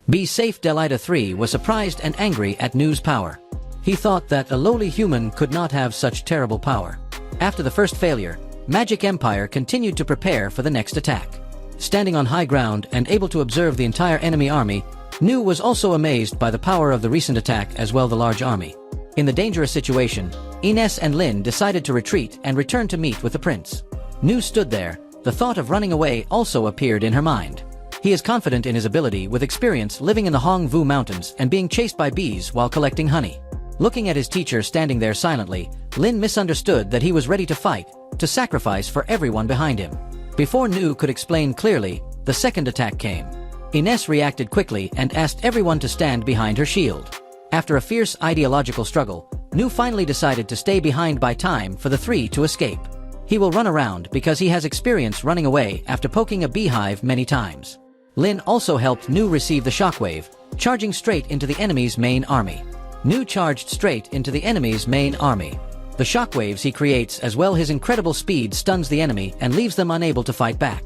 Be Safe Delita 3 was surprised and angry at Nu's power. He thought that a lowly human could not have such terrible power. After the first failure, Magic Empire continued to prepare for the next attack. Standing on high ground and able to observe the entire enemy army, Nu was also amazed by the power of the recent attack as well the large army. In the dangerous situation, Ines and Lin decided to retreat and return to meet with the prince. Nu stood there. The thought of running away also appeared in her mind. He is confident in his ability with experience living in the Hongvu Mountains and being chased by bees while collecting honey. Looking at his teacher standing there silently, Lin misunderstood that he was ready to fight, to sacrifice for everyone behind him. Before Nu could explain clearly, the second attack came. Ines reacted quickly and asked everyone to stand behind her shield. After a fierce ideological struggle, Nu finally decided to stay behind by time for the three to escape. He will run around because he has experience running away after poking a beehive many times. Lin also helped Nu receive the shockwave, charging straight into the enemy's main army. Nu charged straight into the enemy's main army. The shockwaves he creates as well his incredible speed stuns the enemy and leaves them unable to fight back.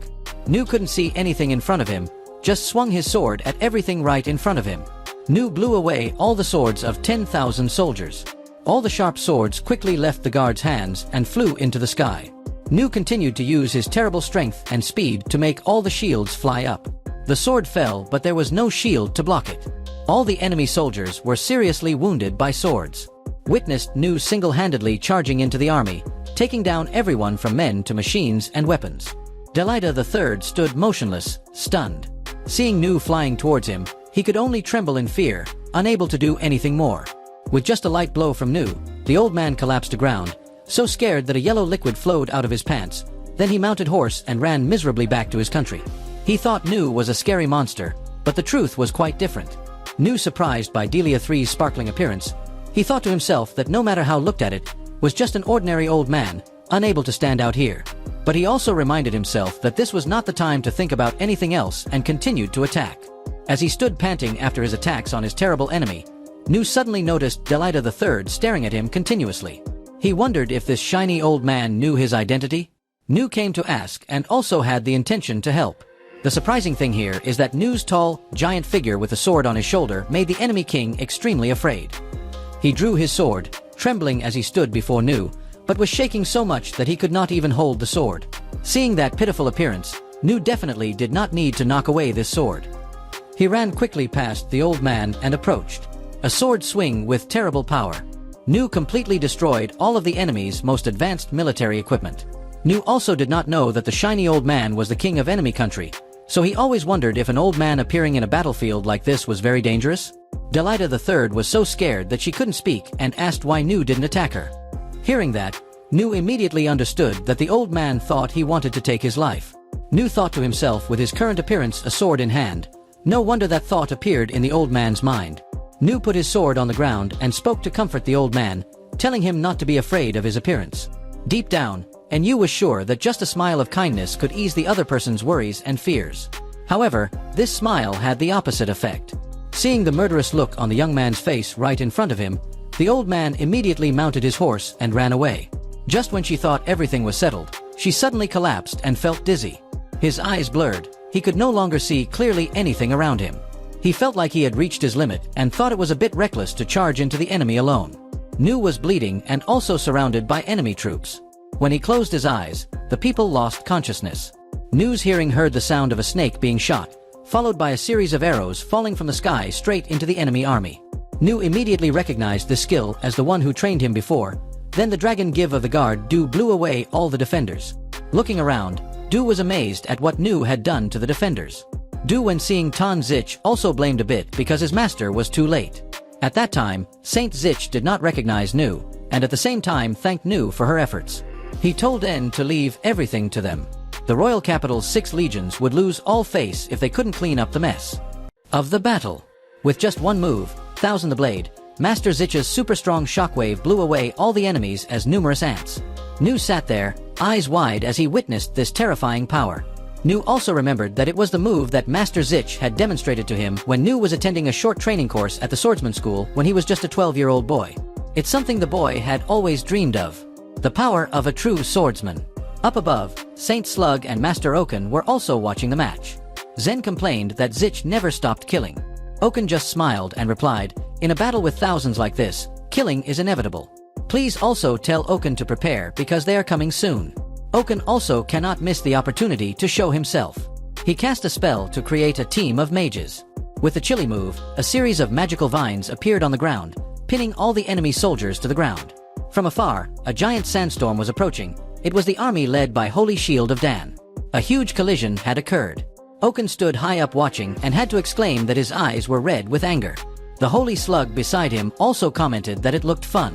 Nu couldn't see anything in front of him, just swung his sword at everything right in front of him. Nu blew away all the swords of 10,000 soldiers. All the sharp swords quickly left the guards' hands and flew into the sky. Nu continued to use his terrible strength and speed to make all the shields fly up. The sword fell, but there was no shield to block it. All the enemy soldiers were seriously wounded by swords. Witnessed Nu single-handedly charging into the army, taking down everyone from men to machines and weapons. Delita III stood motionless, stunned. Seeing Nu flying towards him, he could only tremble in fear, unable to do anything more. With just a light blow from Nu, the old man collapsed to ground, so scared that a yellow liquid flowed out of his pants. Then he mounted horse and ran miserably back to his country. He thought Nu was a scary monster, but the truth was quite different. Nu, surprised by Delia III's sparkling appearance, he thought to himself that no matter how looked at it, was just an ordinary old man, unable to stand out here. But he also reminded himself that this was not the time to think about anything else and continued to attack. As he stood panting after his attacks on his terrible enemy, Nu suddenly noticed Delita III staring at him continuously. He wondered if this shiny old man knew his identity. Nu came to ask and also had the intention to help. The surprising thing here is that Nu's tall, giant figure with a sword on his shoulder made the enemy king extremely afraid. He drew his sword, trembling as he stood before Nu, but was shaking so much that he could not even hold the sword. Seeing that pitiful appearance, Nu definitely did not need to knock away this sword. He ran quickly past the old man and approached. A sword swing with terrible power. Nu completely destroyed all of the enemy's most advanced military equipment. Nu also did not know that the shiny old man was the king of enemy country, so he always wondered if an old man appearing in a battlefield like this was very dangerous. Delita III was so scared that she couldn't speak and asked why Nu didn't attack her. Hearing that, Nu immediately understood that the old man thought he wanted to take his life. Nu thought to himself, with his current appearance a sword in hand, no wonder that thought appeared in the old man's mind. Nu put his sword on the ground and spoke to comfort the old man, telling him not to be afraid of his appearance. Deep down, Nu was sure that just a smile of kindness could ease the other person's worries and fears. However, this smile had the opposite effect. Seeing the murderous look on the young man's face right in front of him, the old man immediately mounted his horse and ran away. Just when she thought everything was settled, she suddenly collapsed and felt dizzy. His eyes blurred, he could no longer see clearly anything around him. He felt like he had reached his limit and thought it was a bit reckless to charge into the enemy alone. Nu was bleeding and also surrounded by enemy troops. When he closed his eyes, the people lost consciousness. Nu's hearing heard the sound of a snake being shot, followed by a series of arrows falling from the sky straight into the enemy army. Nu immediately recognized this skill as the one who trained him before. Then the dragon give of the guard Du blew away all the defenders. Looking around, Du was amazed at what Nu had done to the defenders. Du, when seeing Tan Zich, also blamed a bit because his master was too late. At that time, Saint Zich did not recognize Nu, and at the same time thanked Nu for her efforts. He told En to leave everything to them. The royal capital's 6 legions would lose all face if they couldn't clean up the mess of the battle. With just one move, Thousand the Blade, Master Zich's super-strong shockwave blew away all the enemies as numerous ants. Nu sat there, eyes wide as he witnessed this terrifying power. Nu also remembered that it was the move that Master Zich had demonstrated to him when Nu was attending a short training course at the swordsman school when he was just a 12-year-old boy. It's something the boy had always dreamed of. The power of a true swordsman. Up above, Saint Slug and Master Oken were also watching the match. Zen complained that Zich never stopped killing. Oken just smiled and replied, "In a battle with thousands like this, killing is inevitable. Please also tell Oken to prepare because they are coming soon." Oken also cannot miss the opportunity to show himself. He cast a spell to create a team of mages. With the chili move, a series of magical vines appeared on the ground, pinning all the enemy soldiers to the ground. From afar, a giant sandstorm was approaching. It was the army led by Holy Shield of Dan. A huge collision had occurred. Oken stood high up watching and had to exclaim that his eyes were red with anger. The Holy Slug beside him also commented that it looked fun.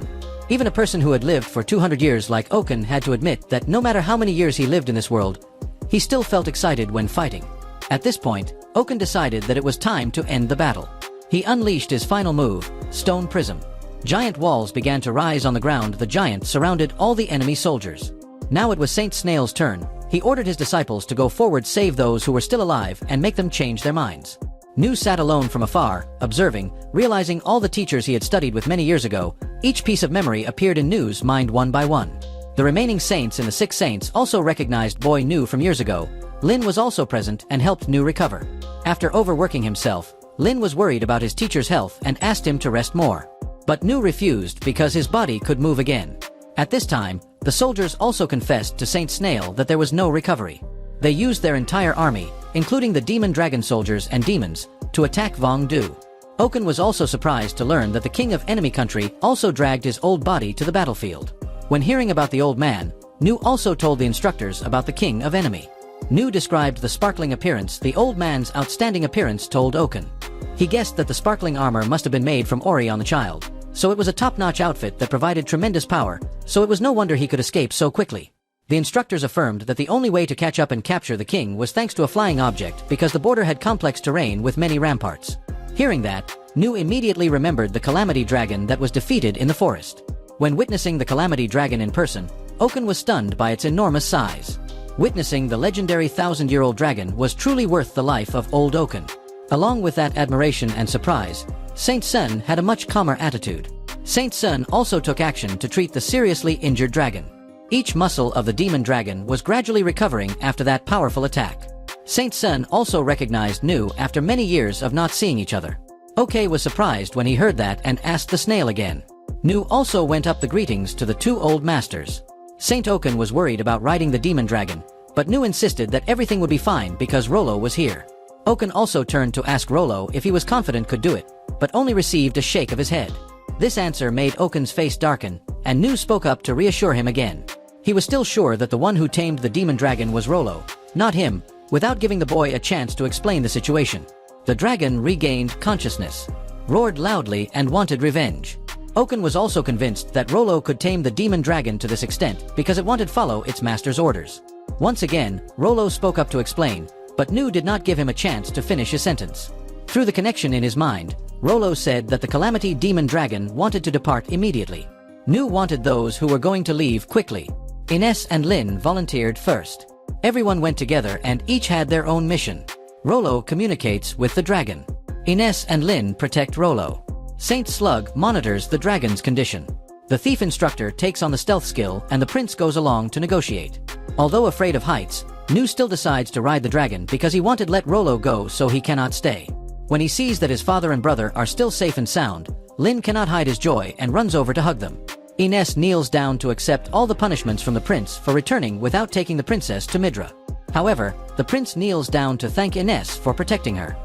Even a person who had lived for 200 years like Oken had to admit that no matter how many years he lived in this world, he still felt excited when fighting. At this point, Oken decided that it was time to end the battle. He unleashed his final move, Stone Prism. Giant walls began to rise on the ground. The giant surrounded all the enemy soldiers. Now it was Saint Snail's turn. He ordered his disciples to go forward, save those who were still alive, and make them change their minds. Nu sat alone from afar, observing, realizing all the teachers he had studied with many years ago. Each piece of memory appeared in Nu's mind one by one. The remaining saints in the 6 saints also recognized boy Nu from years ago. Lin was also present and helped Nu recover. After overworking himself, Lin was worried about his teacher's health and asked him to rest more. But Nu refused because his body could move again. At this time, the soldiers also confessed to Saint Snail that there was no recovery. They used their entire army, including the demon dragon soldiers and demons, to attack Vong Du. Oken was also surprised to learn that the king of enemy country also dragged his old body to the battlefield. When hearing about the old man, Nu also told the instructors about the king of enemy. Nu described the sparkling appearance. The old man's outstanding appearance told Oken. He guessed that the sparkling armor must have been made from Ori on the child. So it was a top-notch outfit that provided tremendous power, so it was no wonder he could escape so quickly. The instructors affirmed that the only way to catch up and capture the king was thanks to a flying object because the border had complex terrain with many ramparts. Hearing that, Nu immediately remembered the Calamity Dragon that was defeated in the forest. When witnessing the Calamity Dragon in person, Oken was stunned by its enormous size. Witnessing the legendary 1,000-year-old dragon was truly worth the life of old Oken. Along with that admiration and surprise, Saint Sun had a much calmer attitude. Saint Sun also took action to treat the seriously injured dragon. Each muscle of the demon dragon was gradually recovering after that powerful attack. Saint Sun also recognized Nu after many years of not seeing each other. OK was surprised when he heard that and asked the snail again. Nu also went up the greetings to the 2 old masters. Saint Oken was worried about riding the demon dragon, but Nu insisted that everything would be fine because Rollo was here. Oken also turned to ask Rollo if he was confident could do it, but only received a shake of his head. This answer made Oken's face darken, and Nu spoke up to reassure him again. He was still sure that the one who tamed the demon dragon was Rollo, not him, without giving the boy a chance to explain the situation. The dragon regained consciousness, roared loudly and wanted revenge. Oken was also convinced that Rollo could tame the demon dragon to this extent because it wanted to follow its master's orders. Once again, Rollo spoke up to explain, but Nu did not give him a chance to finish his sentence. Through the connection in his mind, Rollo said that the Calamity Demon Dragon wanted to depart immediately. Nu wanted those who were going to leave quickly. Ines and Lin volunteered first. Everyone went together and each had their own mission. Rollo communicates with the dragon. Ines and Lin protect Rollo. Saint Slug monitors the dragon's condition. The thief instructor takes on the stealth skill and the prince goes along to negotiate. Although afraid of heights, Nu still decides to ride the dragon because he wanted to let Rollo go so he cannot stay. When he sees that his father and brother are still safe and sound, Lin cannot hide his joy and runs over to hug them. Ines kneels down to accept all the punishments from the prince for returning without taking the princess to Midra. However, the prince kneels down to thank Ines for protecting her.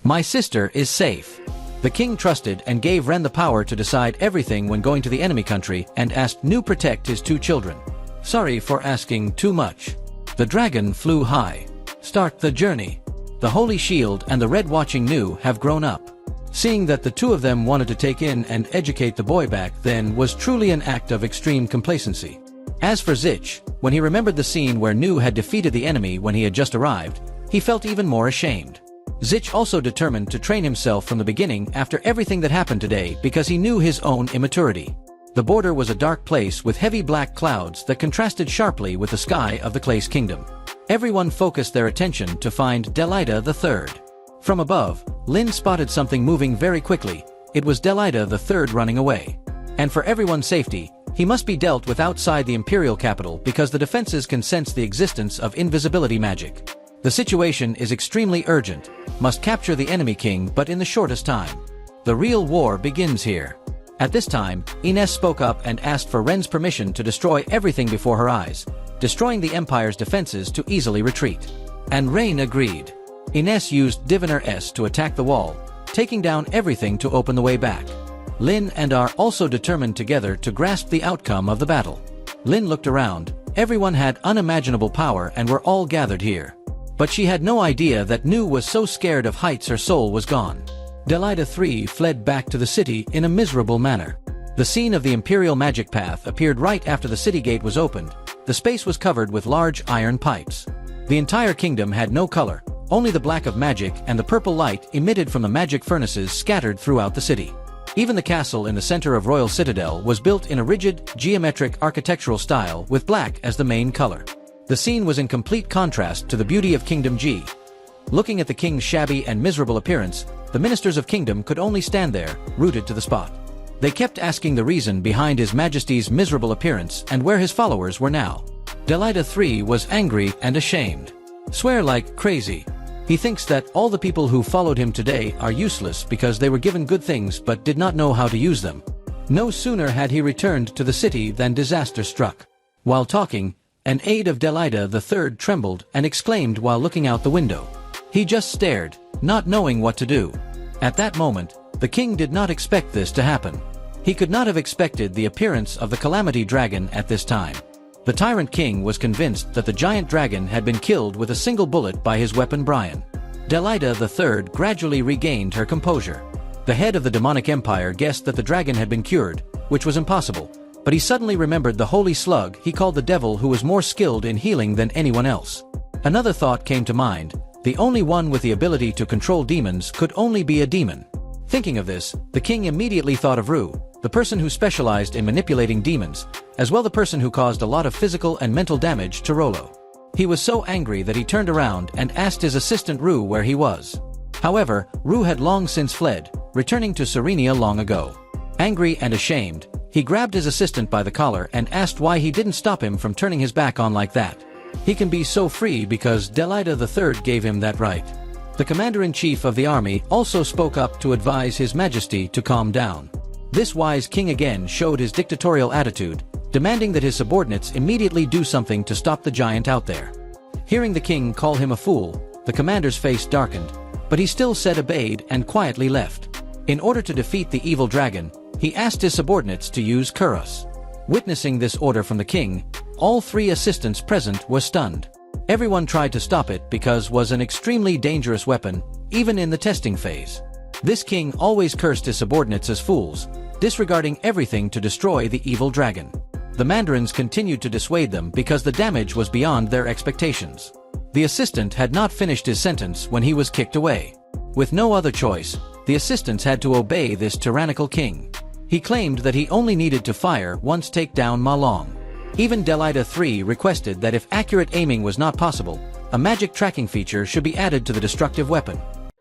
My sister is safe. The king trusted and gave Ren the power to decide everything when going to the enemy country and asked Nu protect his 2 children. Sorry for asking too much. The dragon flew high. Start the journey. The Holy Shield and the Red Watching Nu have grown up. Seeing that the 2 of them wanted to take in and educate the boy back then was truly an act of extreme complacency. As for Zich, when he remembered the scene where Nu had defeated the enemy when he had just arrived, he felt even more ashamed. Zich also determined to train himself from the beginning after everything that happened today because he knew his own immaturity. The border was a dark place with heavy black clouds that contrasted sharply with the sky of the Clay's kingdom. Everyone focused their attention to find Delita III. From above, Lin spotted something moving very quickly. It was Delita III running away. And for everyone's safety, he must be dealt with outside the imperial capital because the defenses can sense the existence of invisibility magic. The situation is extremely urgent. Must capture the enemy king but in the shortest time. The real war begins here. At this time, Ines spoke up and asked for Ren's permission to destroy everything before her eyes, destroying the Empire's defenses to easily retreat. And Ren agreed. Ines used Diviner S to attack the wall, taking down everything to open the way back. Lin and are also determined together to grasp the outcome of the battle. Lin looked around. Everyone had unimaginable power and were all gathered here. But she had no idea that Nu was so scared of heights her soul was gone. Delita III fled back to the city in a miserable manner. The scene of the Imperial Magic Path appeared right after the city gate was opened. The space was covered with large iron pipes. The entire kingdom had no color, only the black of magic and the purple light emitted from the magic furnaces scattered throughout the city. Even the castle in the center of Royal Citadel was built in a rigid, geometric architectural style with black as the main color. The scene was in complete contrast to the beauty of Kingdom G. Looking at the king's shabby and miserable appearance, the ministers of kingdom could only stand there, rooted to the spot. They kept asking the reason behind His Majesty's miserable appearance and where his followers were now. Delita III was angry and ashamed. Swear like crazy. He thinks that all the people who followed him today are useless because they were given good things but did not know how to use them. No sooner had he returned to the city than disaster struck. While talking, an aide of Delita III trembled and exclaimed while looking out the window. He just stared, not knowing what to do. At that moment, the king did not expect this to happen. He could not have expected the appearance of the Calamity Dragon at this time. The Tyrant King was convinced that the giant dragon had been killed with a single bullet by his weapon Brian. Delita III gradually regained her composure. The head of the demonic empire guessed that the dragon had been cured, which was impossible, but he suddenly remembered the holy slug he called the devil who was more skilled in healing than anyone else. Another thought came to mind. The only one with the ability to control demons could only be a demon. Thinking of this, the king immediately thought of Ryu, the person who specialized in manipulating demons, as well the person who caused a lot of physical and mental damage to Rolo. He was so angry that he turned around and asked his assistant Ryu where he was. However, Ryu had long since fled, returning to Serenia long ago. Angry and ashamed, he grabbed his assistant by the collar and asked why he didn't stop him from turning his back on like that. He can be so free because Delita III gave him that right. The commander-in-chief of the army also spoke up to advise His Majesty to calm down. This wise king again showed his dictatorial attitude, demanding that his subordinates immediately do something to stop the giant out there. Hearing the king call him a fool, the commander's face darkened, but he still said obeyed and quietly left. In order to defeat the evil dragon, he asked his subordinates to use Kuros. Witnessing this order from the king, all 3 assistants present were stunned. Everyone tried to stop it because was an extremely dangerous weapon, even in the testing phase. This king always cursed his subordinates as fools, disregarding everything to destroy the evil dragon. The mandarins continued to dissuade them because the damage was beyond their expectations. The assistant had not finished his sentence when he was kicked away. With no other choice, the assistants had to obey this tyrannical king. He claimed that he only needed to fire once take down Ma Long. Even Delita III requested that if accurate aiming was not possible, a magic tracking feature should be added to the destructive weapon.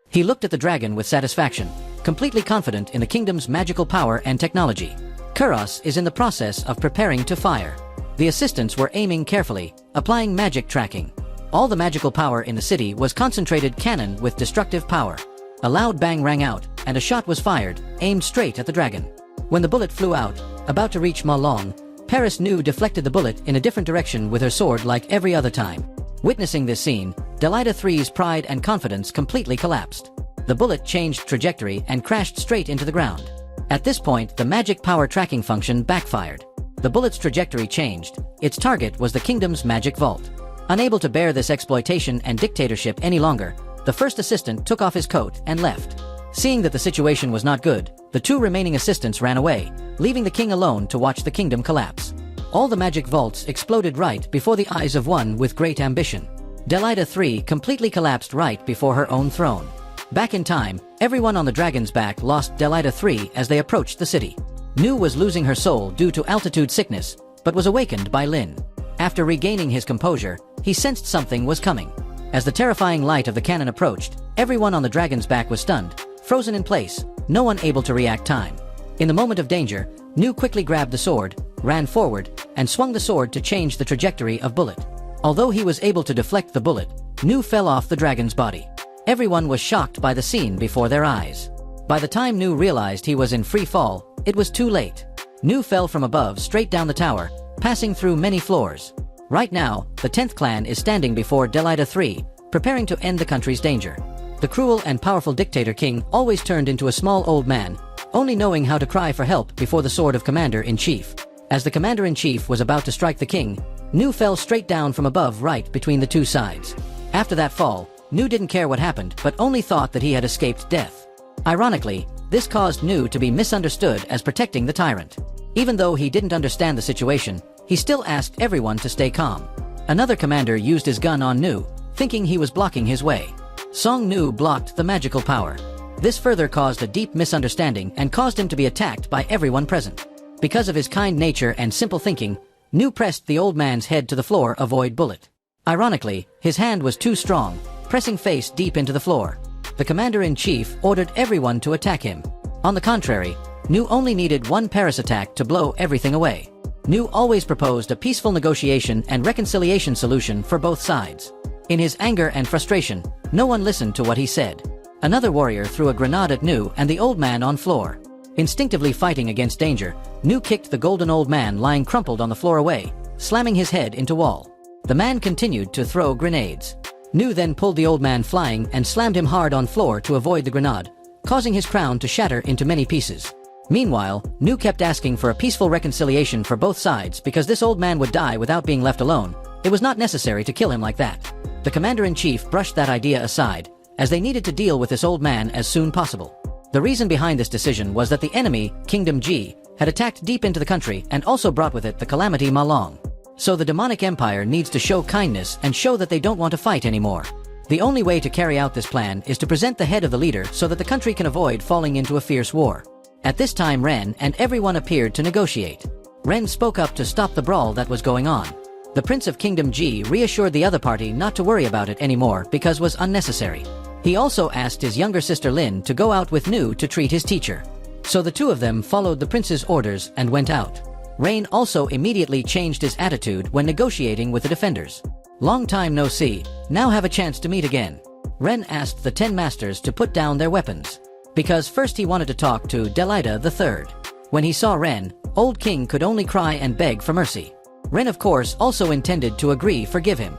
He looked at the dragon with satisfaction, completely confident in the kingdom's magical power and technology. Kuros is in the process of preparing to fire. The assistants were aiming carefully, applying magic tracking. All the magical power in the city was concentrated cannon with destructive power. A loud bang rang out, and a shot was fired, aimed straight at the dragon. When the bullet flew out, about to reach Ma Long, Paris Nu deflected the bullet in a different direction with her sword like every other time. Witnessing this scene, Delita III's pride and confidence completely collapsed. The bullet changed trajectory and crashed straight into the ground. At this point, the magic power tracking function backfired. The bullet's trajectory changed. Its target was the kingdom's magic vault. Unable to bear this exploitation and dictatorship any longer, the first assistant took off his coat and left. Seeing that the situation was not good, the two remaining assistants ran away, leaving the king alone to watch the kingdom collapse. All the magic vaults exploded right before the eyes of one with great ambition. Delita III completely collapsed right before her own throne. Back in time, everyone on the dragon's back lost Delita III as they approached the city. Nu was losing her soul due to altitude sickness, but was awakened by Lin. After regaining his composure, he sensed something was coming. As the terrifying light of the cannon approached, everyone on the dragon's back was stunned, frozen in place, no one able to react time. In the moment of danger, Nu quickly grabbed the sword, ran forward, and swung the sword to change the trajectory of bullet. Although he was able to deflect the bullet, Nu fell off the dragon's body. Everyone was shocked by the scene before their eyes. By the time Nu realized he was in free fall, it was too late. Nu fell from above straight down the tower, passing through many floors. Right now, the 10th clan is standing before Delita III, preparing to end the country's danger. The cruel and powerful dictator king always turned into a small old man, only knowing how to cry for help before the sword of commander-in-chief. As the commander-in-chief was about to strike the king, Nu fell straight down from above right between the two sides. After that fall, Nu didn't care what happened but only thought that he had escaped death. Ironically, this caused Nu to be misunderstood as protecting the tyrant. Even though he didn't understand the situation, he still asked everyone to stay calm. Another commander used his gun on Nu, thinking he was blocking his way. Song Nu blocked the magical power. This further caused a deep misunderstanding and caused him to be attacked by everyone present. Because of his kind nature and simple thinking, Nu pressed the old man's head to the floor, avoid bullet. Ironically, his hand was too strong, pressing face deep into the floor. The commander-in-chief ordered everyone to attack him. On the contrary, Nu only needed one Paris attack to blow everything away. Nu always proposed a peaceful negotiation and reconciliation solution for both sides. In his anger and frustration, no one listened to what he said. Another warrior threw a grenade at Nu and the old man on floor. Instinctively fighting against danger, Nu kicked the golden old man lying crumpled on the floor away, slamming his head into wall. The man continued to throw grenades. Nu then pulled the old man flying and slammed him hard on floor to avoid the grenade, causing his crown to shatter into many pieces. Meanwhile, Nu kept asking for a peaceful reconciliation for both sides because this old man would die without being left alone. It was not necessary to kill him like that. The commander-in-chief brushed that idea aside, as they needed to deal with this old man as soon possible. The reason behind this decision was that the enemy, Kingdom Ji, had attacked deep into the country and also brought with it the calamity Ma Long. So the demonic empire needs to show kindness and show that they don't want to fight anymore. The only way to carry out this plan is to present the head of the leader so that the country can avoid falling into a fierce war. At this time Ren and everyone appeared to negotiate. Ren spoke up to stop the brawl that was going on. The Prince of Kingdom Ji reassured the other party not to worry about it anymore because it was unnecessary. He also asked his younger sister Lin to go out with Nu to treat his teacher. So the two of them followed the prince's orders and went out. Rain also immediately changed his attitude when negotiating with the defenders. Long time no see, now have a chance to meet again. Ren asked the 10 masters to put down their weapons. Because first he wanted to talk to Delita III. When he saw Ren, Old King could only cry and beg for mercy. Ren of course also intended to agree forgive him.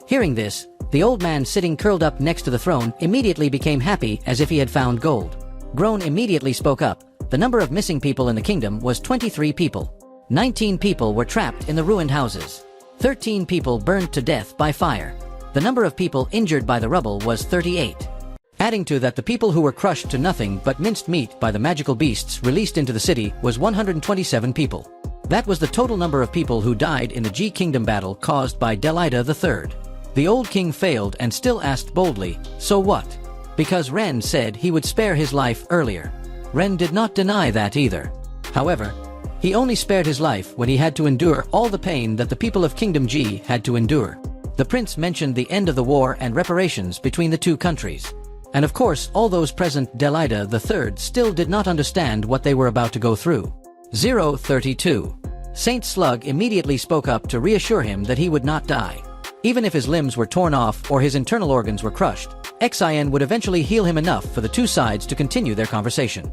Hearing this, the old man sitting curled up next to the throne immediately became happy as if he had found gold. Groan immediately spoke up. The number of missing people in the kingdom was 23 people. 19 people were trapped in the ruined houses. 13 people burned to death by fire. The number of people injured by the rubble was 38. Adding to that, the people who were crushed to nothing but minced meat by the magical beasts released into the city was 127 people. That was the total number of people who died in the G Kingdom battle caused by Delita III. The old king failed and still asked boldly, so what? Because Ren said he would spare his life earlier. Ren did not deny that either. However, he only spared his life when he had to endure all the pain that the people of Kingdom G had to endure. The prince mentioned the end of the war and reparations between the two countries. And of course, all those present Delita III still did not understand what they were about to go through. 032. Saint Slug immediately spoke up to reassure him that he would not die. Even if his limbs were torn off or his internal organs were crushed, Ecchi would eventually heal him enough for the two sides to continue their conversation.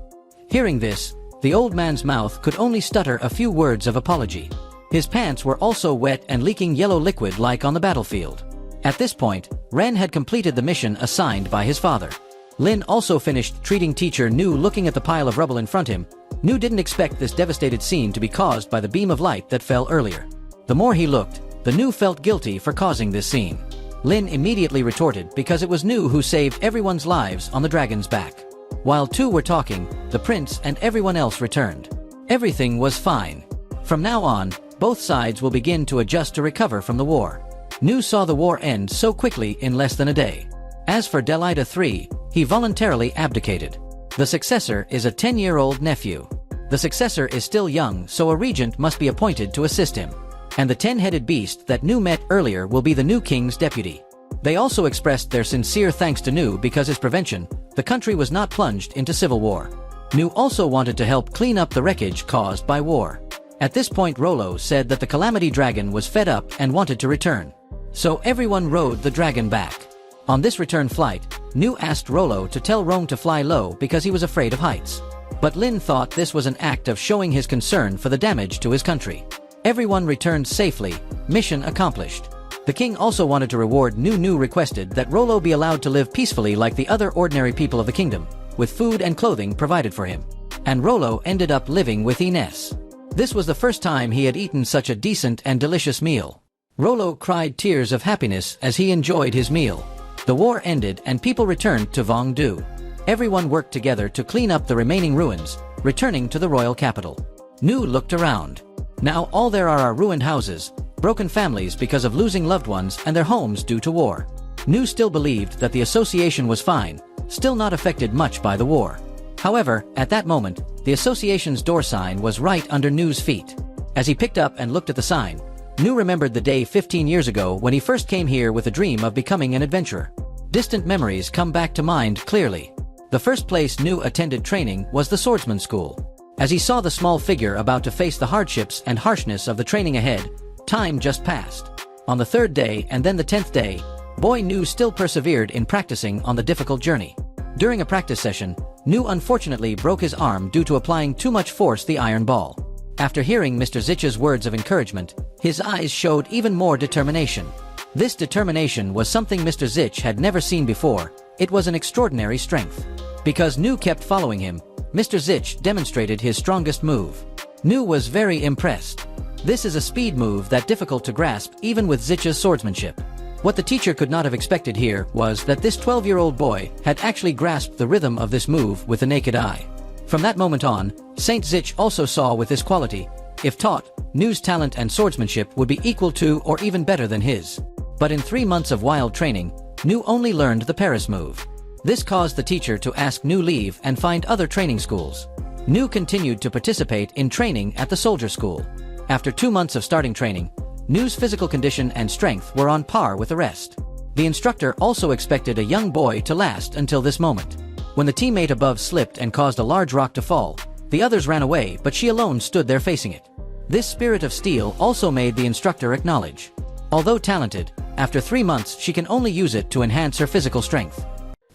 Hearing this, the old man's mouth could only stutter a few words of apology. His pants were also wet and leaking yellow liquid like on the battlefield. At this point, Ren had completed the mission assigned by his father. Lin also finished treating teacher Nu looking at the pile of rubble in front of him. Nu didn't expect this devastated scene to be caused by the beam of light that fell earlier. The more he looked, the Nu felt guilty for causing this scene. Lin immediately retorted because it was Nu who saved everyone's lives on the dragon's back. While two were talking, the prince and everyone else returned. Everything was fine. From now on, both sides will begin to adjust to recover from the war. Nu saw the war end so quickly in less than a day. As for Delita III, he voluntarily abdicated. The successor is a 10-year-old nephew. The successor is still young, so a regent must be appointed to assist him. And the 10-headed beast that Nu met earlier will be the new king's deputy. They also expressed their sincere thanks to Nu because his prevention, the country was not plunged into civil war. Nu also wanted to help clean up the wreckage caused by war. At this point Rollo said that the Calamity Dragon was fed up and wanted to return. So everyone rode the dragon back. On this return flight, Nu asked Rollo to tell Rong to fly low because he was afraid of heights. But Lin thought this was an act of showing his concern for the damage to his country. Everyone returned safely, mission accomplished. The king also wanted to reward Nu requested that Rollo be allowed to live peacefully like the other ordinary people of the kingdom, with food and clothing provided for him. And Rollo ended up living with Ines. This was the first time he had eaten such a decent and delicious meal. Rollo cried tears of happiness as he enjoyed his meal. The war ended and people returned to Vongdu. Everyone worked together to clean up the remaining ruins, returning to the royal capital. Nu looked around. Now all there are ruined houses, broken families because of losing loved ones and their homes due to war. Nu still believed that the association was fine, still not affected much by the war. However, at that moment, the association's door sign was right under Nu's feet. As he picked up and looked at the sign, Nu remembered the day 15 years ago when he first came here with a dream of becoming an adventurer. Distant memories come back to mind clearly. The first place Nu attended training was the swordsman school. As he saw the small figure about to face the hardships and harshness of the training ahead, time just passed. On the third day and then the 10th day, boy Nu still persevered in practicing on the difficult journey. During a practice session, Nu unfortunately broke his arm due to applying too much force the iron ball. After hearing Mr. Zich's words of encouragement, his eyes showed even more determination. This determination was something Mr. Zich had never seen before. It was an extraordinary strength. Because Nu kept following him, Mr. Zich demonstrated his strongest move. Nu was very impressed. This is a speed move that difficult to grasp even with Zich's swordsmanship. What the teacher could not have expected here was that this 12-year-old boy had actually grasped the rhythm of this move with the naked eye. From that moment on, Saint Zich also saw with this quality, if taught, Nu's talent and swordsmanship would be equal to or even better than his. But in 3 months of wild training, Nu only learned the Paris move. This caused the teacher to ask Nu leave and find other training schools. Nu continued to participate in training at the soldier school. After 2 months of starting training, Nu's physical condition and strength were on par with the rest. The instructor also expected a young boy to last until this moment. When the teammate above slipped and caused a large rock to fall, the others ran away but she alone stood there facing it. This spirit of steel also made the instructor acknowledge. Although talented, after 3 months she can only use it to enhance her physical strength.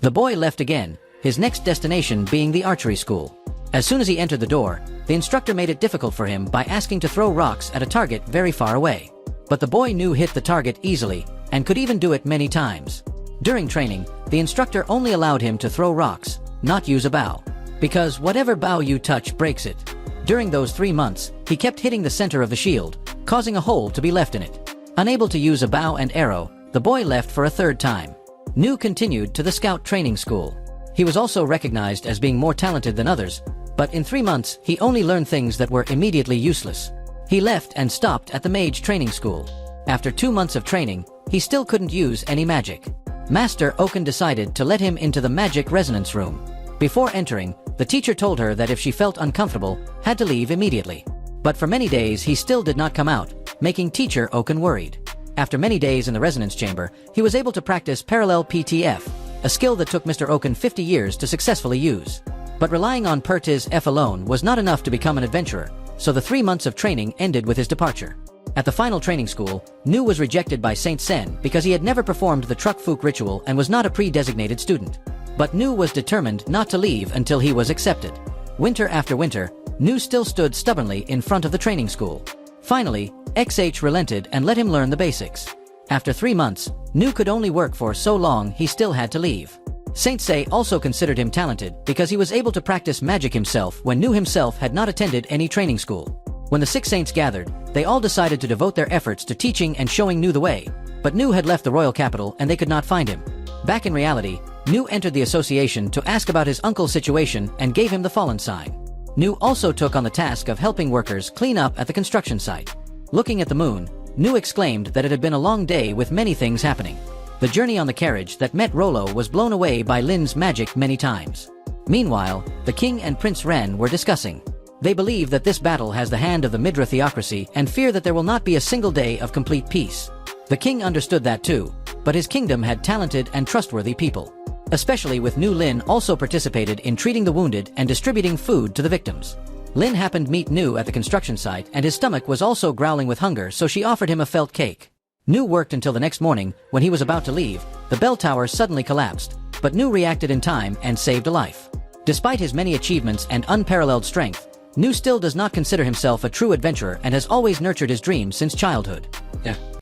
The boy left again, his next destination being the archery school. As soon as he entered the door, the instructor made it difficult for him by asking to throw rocks at a target very far away. But the boy Nu hit the target easily, and could even do it many times. During training, the instructor only allowed him to throw rocks, not use a bow. Because whatever bow you touch breaks it. During those 3 months, he kept hitting the center of the shield, causing a hole to be left in it. Unable to use a bow and arrow, the boy left for a 3rd time. Nu continued to the scout training school. He was also recognized as being more talented than others, but in 3 months he only learned things that were immediately useless. He left and stopped at the mage training school. After 2 months of training, he still couldn't use any magic. Master Oken decided to let him into the magic resonance room. Before entering, the teacher told her that if she felt uncomfortable, had to leave immediately. But for many days he still did not come out, making teacher Oken worried. After many days in the resonance chamber, he was able to practice parallel PTF, a skill that took Mr. Oken 50 years to successfully use. But relying on Pertiz F alone was not enough to become an adventurer, so the 3 months of training ended with his departure. At the final training school, Nu was rejected by Saint Sen because he had never performed the Truck Fook ritual and was not a pre-designated student. But Nu was determined not to leave until he was accepted. Winter after winter, Nu still stood stubbornly in front of the training school. Finally, XH relented and let him learn the basics. After 3 months, Nu could only work for so long he still had to leave. Saint Se also considered him talented because he was able to practice magic himself when Nu himself had not attended any training school. When the 6 saints gathered, they all decided to devote their efforts to teaching and showing Nu the way, but Nu had left the royal capital and they could not find him. Back in reality, Nu entered the association to ask about his uncle's situation and gave him the fallen sign. Nu also took on the task of helping workers clean up at the construction site. Looking at the moon, Nu exclaimed that it had been a long day with many things happening. The journey on the carriage that met Rolo was blown away by Lin's magic many times. Meanwhile, the king and Prince Ren were discussing. They believe that this battle has the hand of the Midra theocracy and fear that there will not be a single day of complete peace. The king understood that too, but his kingdom had talented and trustworthy people. Especially with Nu Lin also participated in treating the wounded and distributing food to the victims. Lin happened to meet Nu at the construction site and his stomach was also growling with hunger, so she offered him a felt cake. Nu worked until the next morning. When he was about to leave, the bell tower suddenly collapsed, but Nu reacted in time and saved a life. Despite his many achievements and unparalleled strength, Nu still does not consider himself a true adventurer and has always nurtured his dreams since childhood.